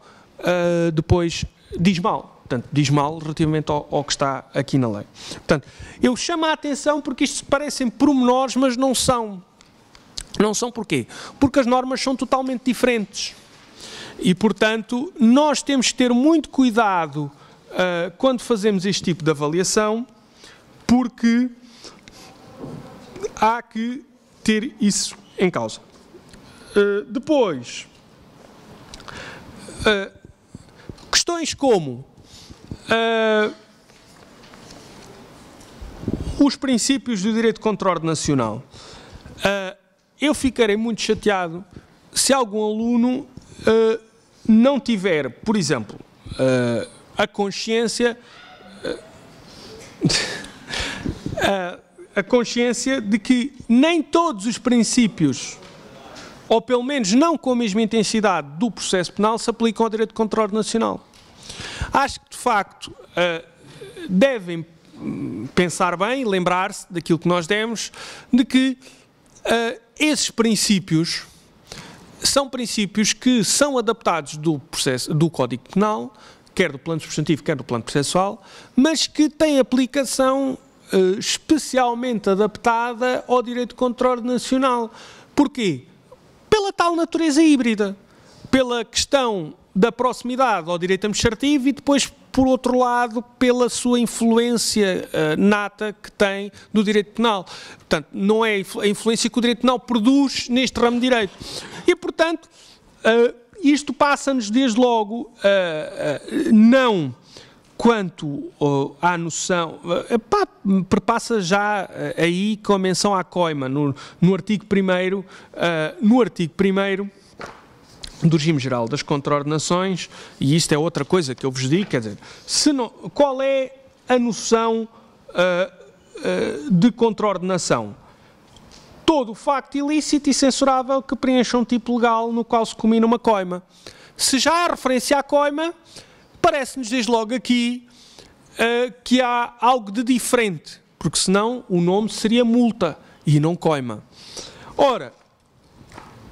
depois diz mal. Portanto, diz mal relativamente ao que está aqui na lei. Portanto, eu chamo a atenção porque isto parecem pormenores, mas não são. Não são porquê? Porque as normas são totalmente diferentes. E, portanto, nós temos que ter muito cuidado quando fazemos este tipo de avaliação, porque há que ter isso em causa. Depois, questões como os princípios do direito contraordenacional. Eu ficarei muito chateado se algum aluno não tiver, por exemplo, a consciência de que nem todos os princípios, ou pelo menos não com a mesma intensidade do processo penal, se aplicam ao direito contraordenacional. Acho que, de facto, devem pensar bem, lembrar-se daquilo que nós demos, de que esses princípios são princípios que são adaptados do Código Penal, quer do plano substantivo, quer do plano processual, mas que têm aplicação especialmente adaptada ao direito contraordenacional. Porquê? Pela tal natureza híbrida, pela questão da proximidade ao direito administrativo e depois, por outro lado, pela sua influência nata que tem do direito penal. Portanto, não é a influência que o direito penal produz neste ramo de direito. E, portanto, isto passa-nos desde logo, não quanto à noção, perpassa já aí com a menção à coima, no artigo 1º, do regime geral das contraordenações, e isto é outra coisa que eu vos digo, quer dizer, qual é a noção de contraordenação? Todo o facto ilícito e censurável que preencha um tipo legal no qual se comina uma coima. Se já há referência à coima, parece-nos desde logo aqui que há algo de diferente, porque senão o nome seria multa e não coima. Ora,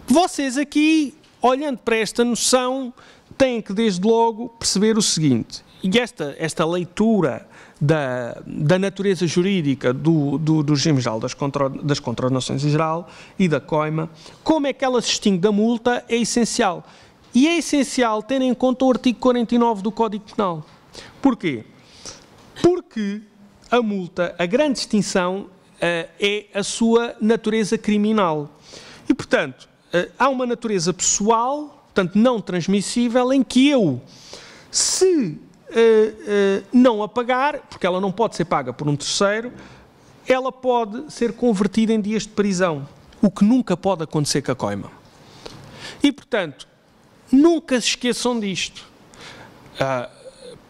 vocês aqui, olhando para esta noção, têm que desde logo perceber o seguinte, e esta leitura da natureza jurídica do regime geral das contraordenações em geral e da coima, como é que ela se distingue da multa, é essencial. E é essencial ter em conta o artigo 49 do Código Penal. Porquê? Porque a multa, a grande distinção é a sua natureza criminal. E, portanto, há uma natureza pessoal, portanto, não transmissível, em que eu, se não a pagar, porque ela não pode ser paga por um terceiro, ela pode ser convertida em dias de prisão, o que nunca pode acontecer com a coima. E, portanto, nunca se esqueçam disto.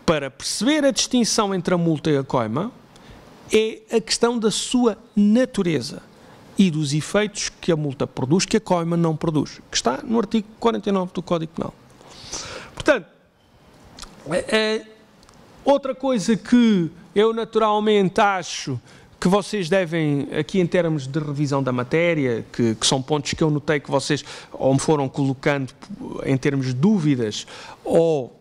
Para perceber a distinção entre a multa e a coima, é a questão da sua natureza e dos efeitos que a multa produz, que a coima não produz, que está no artigo 49 do Código Penal. Portanto, outra coisa que eu naturalmente acho que vocês devem, aqui em termos de revisão da matéria, que são pontos que eu notei que vocês ou me foram colocando em termos de dúvidas ou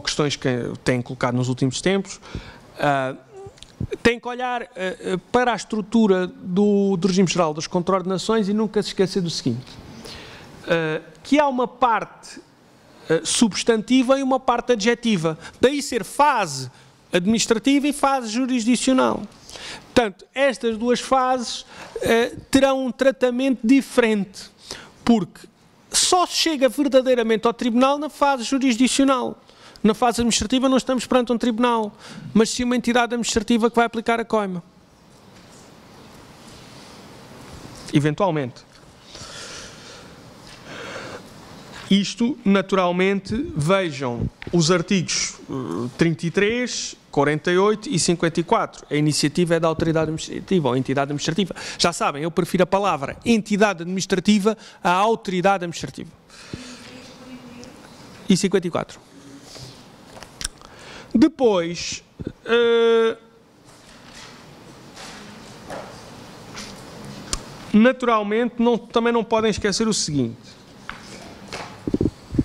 questões que têm colocado nos últimos tempos, tem que olhar para a estrutura do regime geral das contraordenações e nunca se esquecer do seguinte, que há uma parte substantiva e uma parte adjetiva. Daí ser fase administrativa e fase jurisdicional. Portanto, estas duas fases terão um tratamento diferente, porque só se chega verdadeiramente ao tribunal na fase jurisdicional. Na fase administrativa não estamos perante um tribunal, mas sim uma entidade administrativa que vai aplicar a coima. Eventualmente. Isto, naturalmente, vejam os artigos 33, 48 e 54. A iniciativa é da autoridade administrativa ou entidade administrativa. Já sabem, eu prefiro a palavra entidade administrativa à autoridade administrativa. E 54. Depois, naturalmente, também não podem esquecer o seguinte.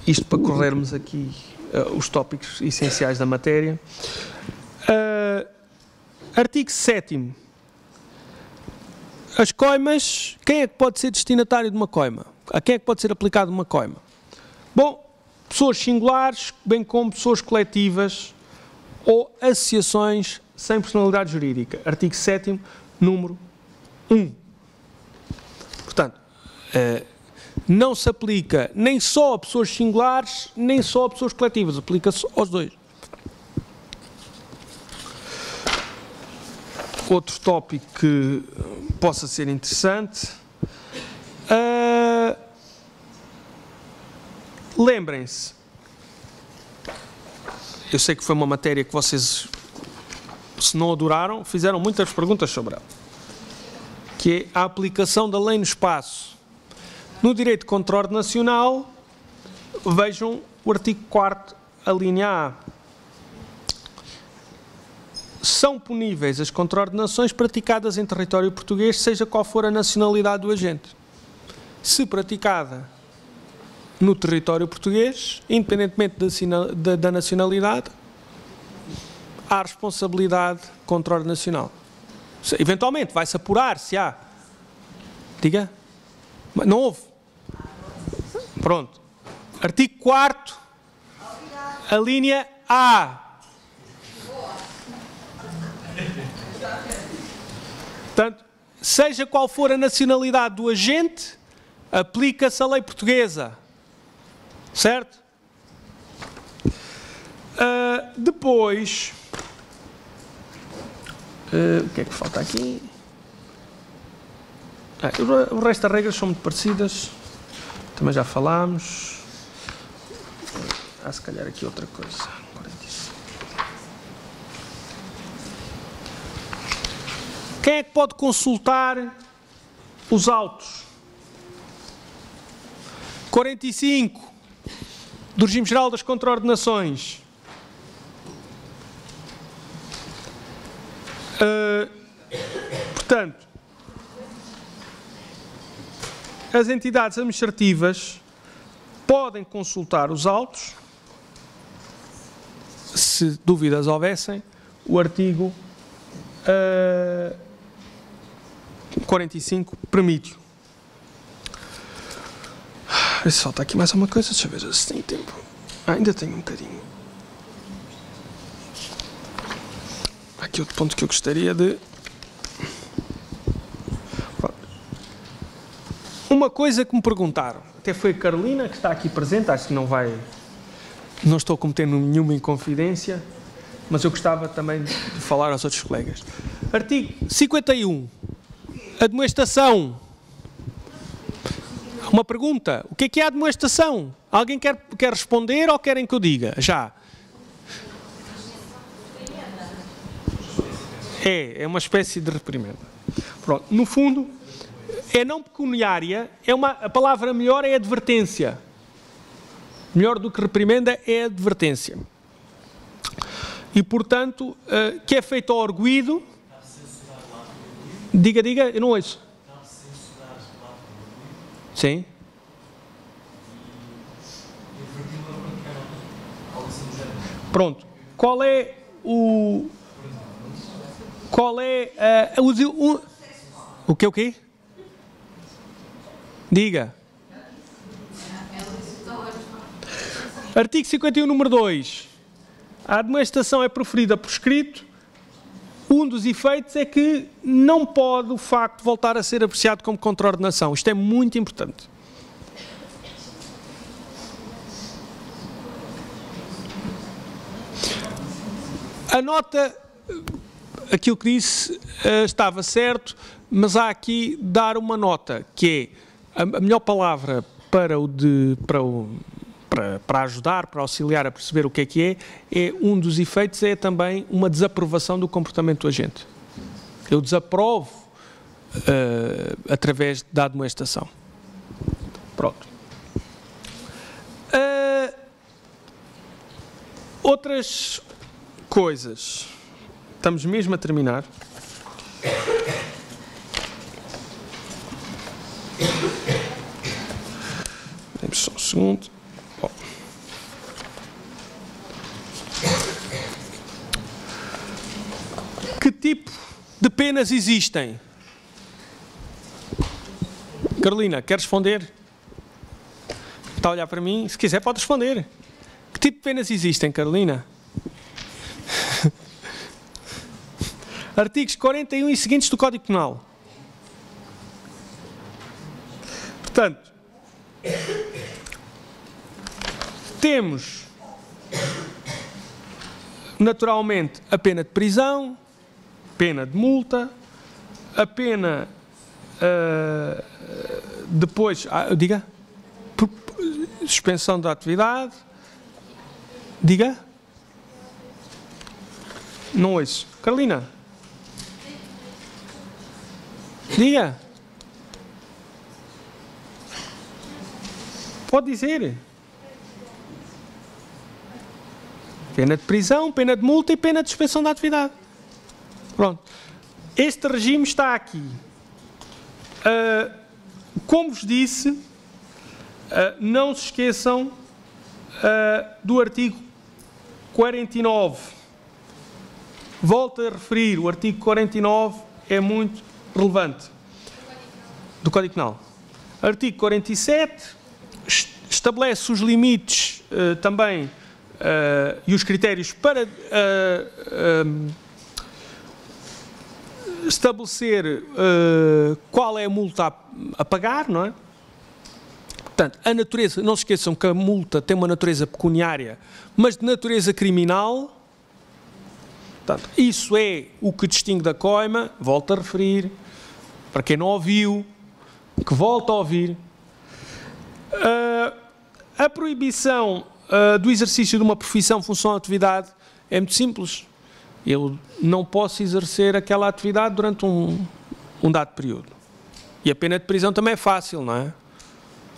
Isto para corrermos aqui os tópicos essenciais da matéria. Artigo 7º. As coimas, quem é que pode ser destinatário de uma coima? A quem é que pode ser aplicado uma coima? Bom, pessoas singulares, bem como pessoas coletivas ou associações sem personalidade jurídica. Artigo 7º, número 1. Portanto, não se aplica nem só a pessoas singulares, nem só a pessoas coletivas. Aplica-se aos dois. Outro tópico que possa ser interessante. Lembrem-se, eu sei que foi uma matéria que vocês, se não adoraram, fizeram muitas perguntas sobre ela, que é a aplicação da lei no espaço. No direito contraordenacional, vejam o artigo 4º, a linha A. São puníveis as contraordenações praticadas em território português, seja qual for a nacionalidade do agente. Se praticada no território português, independentemente da nacionalidade, há responsabilidade contraordenacional. Eventualmente, vai-se apurar se há. Diga? Não houve. Pronto. Artigo 4º, a linha A. Portanto, seja qual for a nacionalidade do agente, aplica-se a lei portuguesa. Certo? Depois, o que é que falta aqui? O resto das regras são muito parecidas. Também já falámos. Há se calhar aqui outra coisa. Quem é que pode consultar os autos? 45 do regime geral das contraordenações. Portanto, as entidades administrativas podem consultar os autos, se dúvidas houvessem, o artigo 45 permite. Se falta aqui mais uma coisa, deixa eu ver se tem tempo. Ainda tenho um bocadinho. Aqui outro ponto que eu gostaria de... Uma coisa que me perguntaram, até foi a Carolina, que está aqui presente, acho que não estou cometendo nenhuma inconfidência, mas eu gostava também de falar aos outros colegas. Artigo 51, admoestação. Uma pergunta, o que é a admoestação? Alguém quer responder ou querem que eu diga? Já. É uma espécie de reprimenda. Pronto, no fundo, é não pecuniária, a palavra melhor é advertência. Melhor do que reprimenda é advertência. E, portanto, que é feito ao arguido... Diga, eu não ouço. Sim. Pronto. Qual é o... Qual é o quê, o quê? Diga. Artigo 51, número 2. A admoestação é proferida por escrito. Um dos efeitos é que não pode o facto voltar a ser apreciado como contraordenação. Isto é muito importante. A nota, aquilo que disse estava certo, mas há aqui dar uma nota, que é a melhor palavra para ajudar, para auxiliar a perceber o que é um dos efeitos é também uma desaprovação do comportamento do agente. Eu desaprovo através da admoestação. Pronto. Outras coisas. Estamos mesmo a terminar. Dê-me só um segundo. Que tipo de penas existem? Carolina, quer responder? Está a olhar para mim? Se quiser pode responder. Que tipo de penas existem, Carolina? Artigos 41 e seguintes do Código Penal. Portanto, temos naturalmente a pena de prisão, pena de multa, a pena depois, diga, suspensão da atividade, diga, não ouço, Carolina, diga, pode dizer, pena de prisão, pena de multa e pena de suspensão da atividade. Pronto. Este regime está aqui. Como vos disse, não se esqueçam do artigo 49. Volto a referir, o artigo 49 é muito relevante. Do Código Penal. Artigo 47 estabelece os limites também e os critérios para estabelecer qual é a multa a pagar, não é? Portanto, a natureza, não se esqueçam que a multa tem uma natureza pecuniária, mas de natureza criminal. Portanto, isso é o que distingue da coima, volto a referir, para quem não ouviu, que volta a ouvir. A proibição do exercício de uma profissão, função ou atividade é muito simples. Eu não posso exercer aquela atividade durante um dado período. E a pena de prisão também é fácil, não é?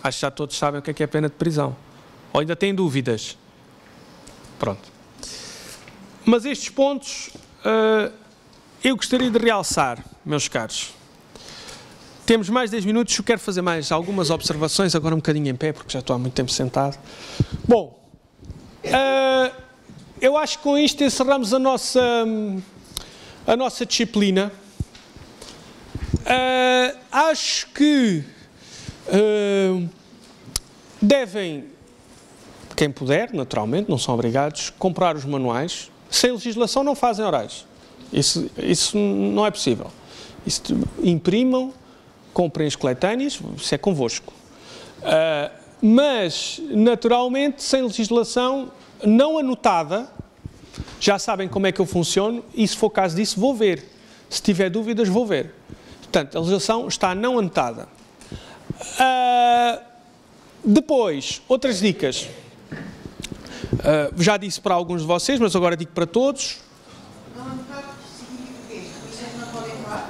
Acho que já todos sabem o que é a pena de prisão. Ou ainda têm dúvidas? Pronto. Mas estes pontos eu gostaria de realçar, meus caros. Temos mais 10 minutos, eu quero fazer mais algumas observações, agora um bocadinho em pé, porque já estou há muito tempo sentado. Bom, eu acho que com isto encerramos a nossa disciplina. Acho que devem, quem puder, naturalmente, não são obrigados, comprar os manuais. Sem legislação não fazem orais. Isso não é possível. Isso, imprimam, comprem as coletâneas, isso é convosco. Mas, naturalmente, sem legislação não anotada, já sabem como é que eu funciono e, se for caso disso, vou ver. Se tiver dúvidas, vou ver. Portanto, a legislação está não anotada. Depois, outras dicas. Já disse para alguns de vocês, mas agora digo para todos.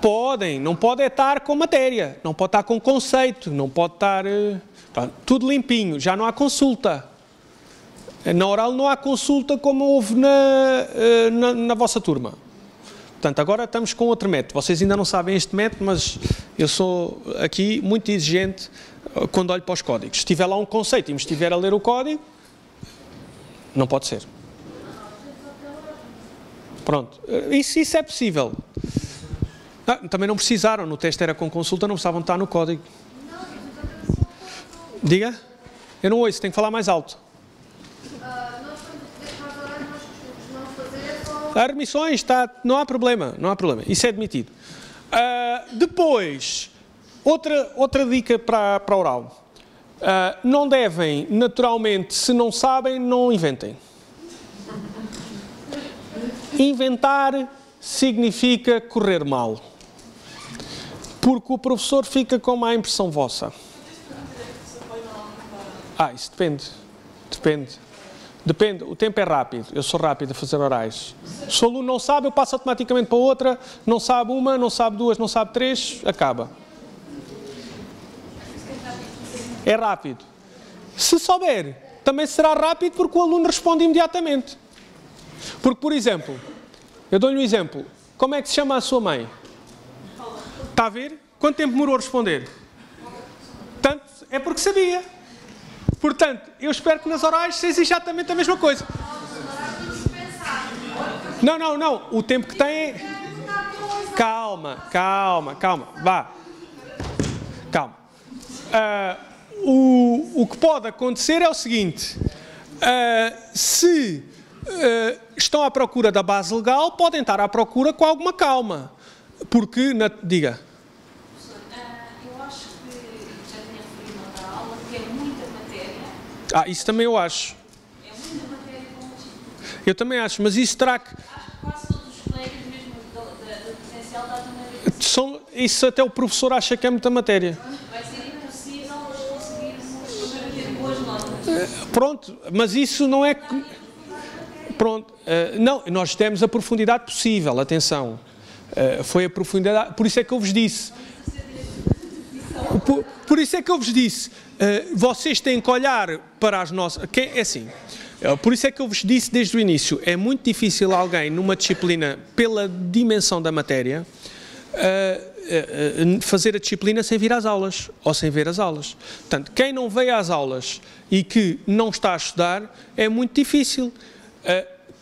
Podem, não pode estar com matéria, não pode estar com conceito, não pode estar... tudo limpinho, já não há consulta. Na oral não há consulta como houve na vossa turma. Portanto, agora estamos com outro método. Vocês ainda não sabem este método, mas eu sou aqui muito exigente quando olho para os códigos. Se tiver lá um conceito e me estiver a ler o código, não pode ser. Pronto, isso é possível. Também não precisaram, no teste era com consulta, não precisavam estar no código. Diga? Eu não ouço, tenho que falar mais alto. As remissões, não há problema, isso é admitido. Depois, outra dica para a oral. Não devem, naturalmente, se não sabem, não inventem. Inventar significa correr mal. Porque o professor fica com má impressão vossa. Isso depende. O tempo é rápido. Eu sou rápido a fazer orais. Se o aluno não sabe, eu passo automaticamente para outra. Não sabe uma, não sabe duas, não sabe três, acaba. É rápido. Se souber, também será rápido porque o aluno responde imediatamente. Porque, por exemplo, eu dou-lhe um exemplo. Como é que se chama a sua mãe? Está a ver? Quanto tempo demorou a responder? Portanto, é porque sabia. Portanto, eu espero que nas orais seja exatamente a mesma coisa. Não. O tempo que tem é... Calma. Vá. Calma. O que pode acontecer é o seguinte. Se estão à procura da base legal, podem estar à procura com alguma calma. Porque... Diga. Eu acho que já tinha referido noutra aula que é muita matéria. Isso também eu acho. É muita matéria com uma disciplina. Eu também acho, mas isso terá que... Acho que quase todos os colegas, mesmo da presencial, dá também Isso até o professor acha que é muita matéria. vai ser impossível conseguirmos ter boas notas. Pronto, mas isso não é... Pronto, não, nós demos a profundidade possível, atenção. Foi a profundidade, por isso é que eu vos disse. Por isso é que eu vos disse, vocês têm que olhar para as nossas... É assim, por isso é que eu vos disse desde o início, é muito difícil alguém numa disciplina, pela dimensão da matéria, fazer a disciplina sem vir às aulas, ou sem ver as aulas. Portanto, quem não veio às aulas e que não está a estudar, é muito difícil.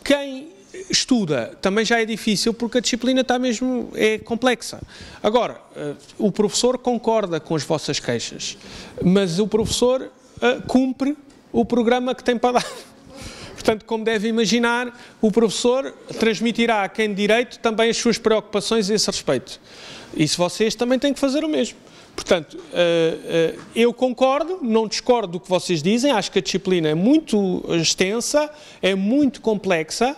Quem estuda também já é difícil porque a disciplina é complexa. Agora, o professor concorda com as vossas queixas, mas o professor cumpre o programa que tem para dar. Portanto, como deve imaginar, o professor transmitirá a quem de direito também as suas preocupações a esse respeito. E se vocês também têm que fazer o mesmo. Portanto, eu concordo, não discordo do que vocês dizem, acho que a disciplina é muito extensa, é muito complexa,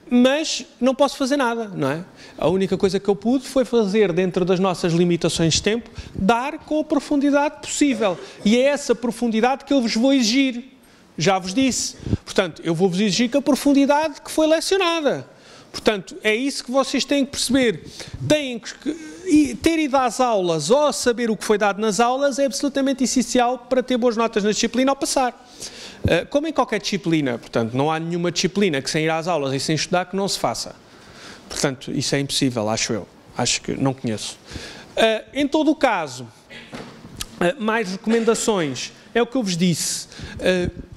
mas não posso fazer nada, não é? A única coisa que eu pude foi fazer, dentro das nossas limitações de tempo, dar com a profundidade possível. E é essa profundidade que eu vos vou exigir. Já vos disse. Portanto, eu vou-vos exigir com a profundidade que foi lecionada. Portanto, é isso que vocês têm que perceber. Têm que ter ido às aulas ou saber o que foi dado nas aulas é absolutamente essencial para ter boas notas na disciplina ao passar. Como em qualquer disciplina, portanto, não há nenhuma disciplina que sem ir às aulas e sem estudar que não se faça. Portanto, isso é impossível, acho eu. Acho que não conheço. Em todo o caso, mais recomendações. É o que eu vos disse.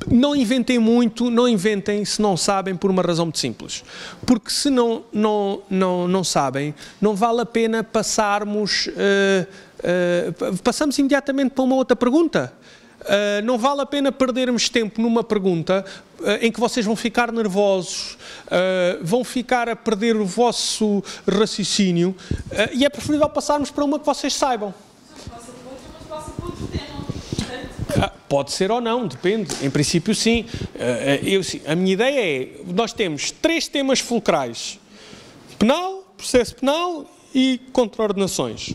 Não inventem muito, não inventem se não sabem por uma razão muito simples. Porque se não sabem, não vale a pena passamos imediatamente para uma outra pergunta. Não vale a pena perdermos tempo numa pergunta em que vocês vão ficar nervosos, vão ficar a perder o vosso raciocínio e é preferível passarmos para uma que vocês saibam. Pode ser ou não, depende. Em princípio, sim. A minha ideia é, nós temos 3 temas fulcrais. Penal, processo penal e contraordenações.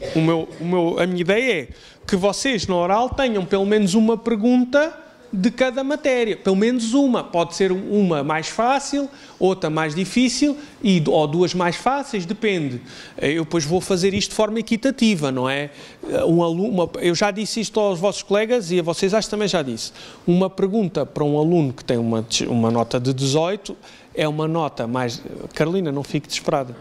A minha ideia é que vocês, na oral, tenham pelo menos uma pergunta de cada matéria. Pelo menos uma. Pode ser uma mais fácil, outra mais difícil, ou 2 mais fáceis, depende. Eu depois vou fazer isto de forma equitativa, não é? Eu já disse isto aos vossos colegas e a vocês acho que também já disse. Uma pergunta para um aluno que tem uma nota de 18 é uma nota mais... Carolina, não fique desesperada.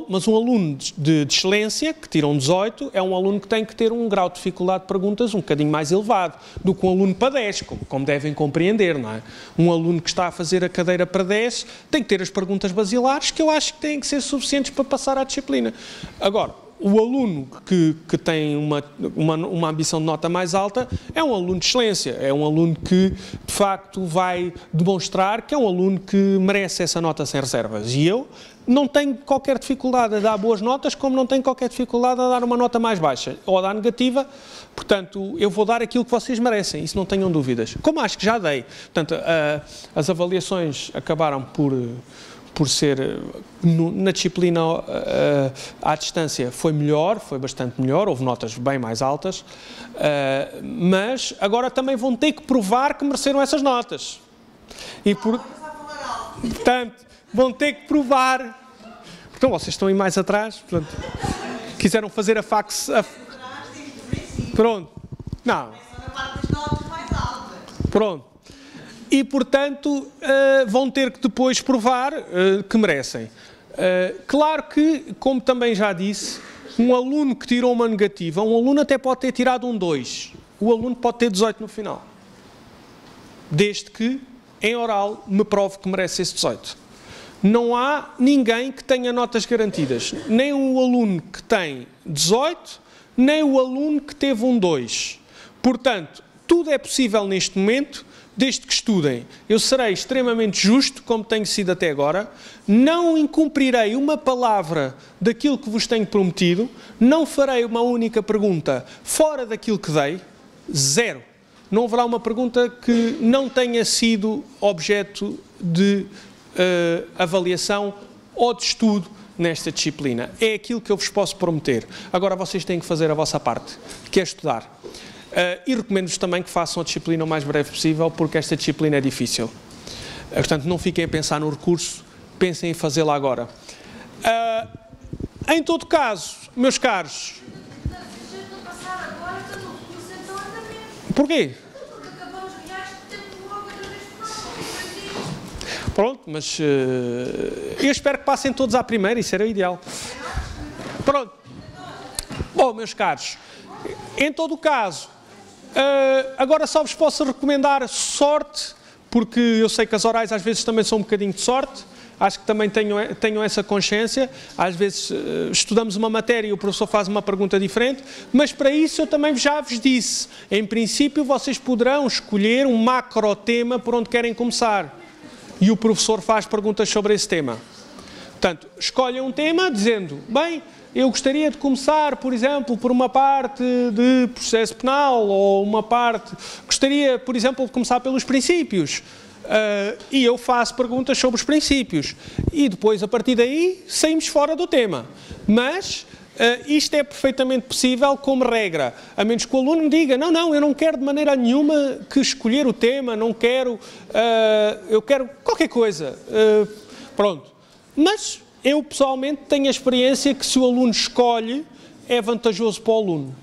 Mas um aluno de excelência, que tira um 18, é um aluno que tem que ter um grau de dificuldade de perguntas um bocadinho mais elevado do que um aluno para 10, como devem compreender, não é? Um aluno que está a fazer a cadeira para 10 tem que ter as perguntas basilares que eu acho que têm que ser suficientes para passar à disciplina. Agora, o aluno que tem uma ambição de nota mais alta é um aluno de excelência, é um aluno que, de facto, vai demonstrar que é um aluno que merece essa nota sem reservas. E eu não tenho qualquer dificuldade a dar boas notas, como não tenho qualquer dificuldade a dar uma nota mais baixa ou a dar negativa. Portanto, eu vou dar aquilo que vocês merecem, isso não tenham dúvidas. Como acho que já dei. Portanto, as avaliações acabaram por ser, na disciplina à distância, foi melhor, foi bastante melhor, houve notas bem mais altas, mas agora também vão ter que provar que mereceram essas notas. E portanto, vão ter que provar. Então, vocês estão aí mais atrás, portanto, quiseram fazer a fax... Pronto. Não. Pronto. E, portanto, vão ter que depois provar que merecem. Claro que, como também já disse, um aluno que tirou uma negativa, um aluno até pode ter tirado um 2. O aluno pode ter 18 no final. Desde que, em oral, me prove que merece esse 18. Não há ninguém que tenha notas garantidas. Nem o aluno que tem 18, nem o aluno que teve um 2. Portanto, tudo é possível neste momento, desde que estudem. Eu serei extremamente justo, como tenho sido até agora, não incumprirei uma palavra daquilo que vos tenho prometido, não farei uma única pergunta fora daquilo que dei, zero. Não haverá uma pergunta que não tenha sido objeto de avaliação ou de estudo nesta disciplina. É aquilo que eu vos posso prometer. Agora vocês têm que fazer a vossa parte, que é estudar. E recomendo-vos também que façam a disciplina o mais breve possível, porque esta disciplina é difícil. Portanto, não fiquem a pensar no recurso, pensem em fazê-la agora. Em todo caso, meus caros... Porquê? Pronto, mas eu espero que passem todos à primeira, isso era o ideal. Pronto. Bom, meus caros, em todo o caso, agora só vos posso recomendar sorte, porque eu sei que as orais às vezes também são um bocadinho de sorte, acho que também tenham essa consciência, às vezes estudamos uma matéria e o professor faz uma pergunta diferente, mas para isso eu também já vos disse, em princípio vocês poderão escolher um macro tema por onde querem começar. E o professor faz perguntas sobre esse tema. Portanto, escolhem um tema dizendo, bem, eu gostaria de começar, por exemplo, por uma parte de processo penal, ou uma parte... Gostaria, por exemplo, de começar pelos princípios. E eu faço perguntas sobre os princípios. E depois, a partir daí, saímos fora do tema. Mas... isto é perfeitamente possível como regra, a menos que o aluno me diga, não, eu não quero de maneira nenhuma que escolher o tema, não quero, eu quero qualquer coisa, pronto. Mas eu pessoalmente tenho a experiência que se o aluno escolhe, é vantajoso para o aluno.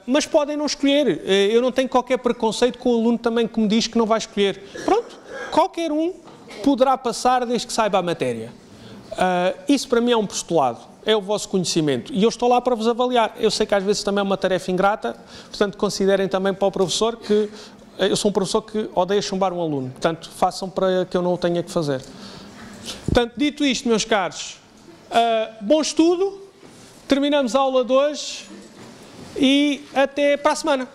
Mas podem não escolher, eu não tenho qualquer preconceito com o aluno também que me diz que não vai escolher. Pronto, qualquer um poderá passar desde que saiba a matéria. Isso para mim é um postulado. É o vosso conhecimento. E eu estou lá para vos avaliar. Eu sei que às vezes também é uma tarefa ingrata, portanto, considerem também para o professor que eu sou um professor que odeia chumbar um aluno. Portanto, façam para que eu não o tenha que fazer. Portanto, dito isto, meus caros, bom estudo, terminamos a aula de hoje e até para a semana.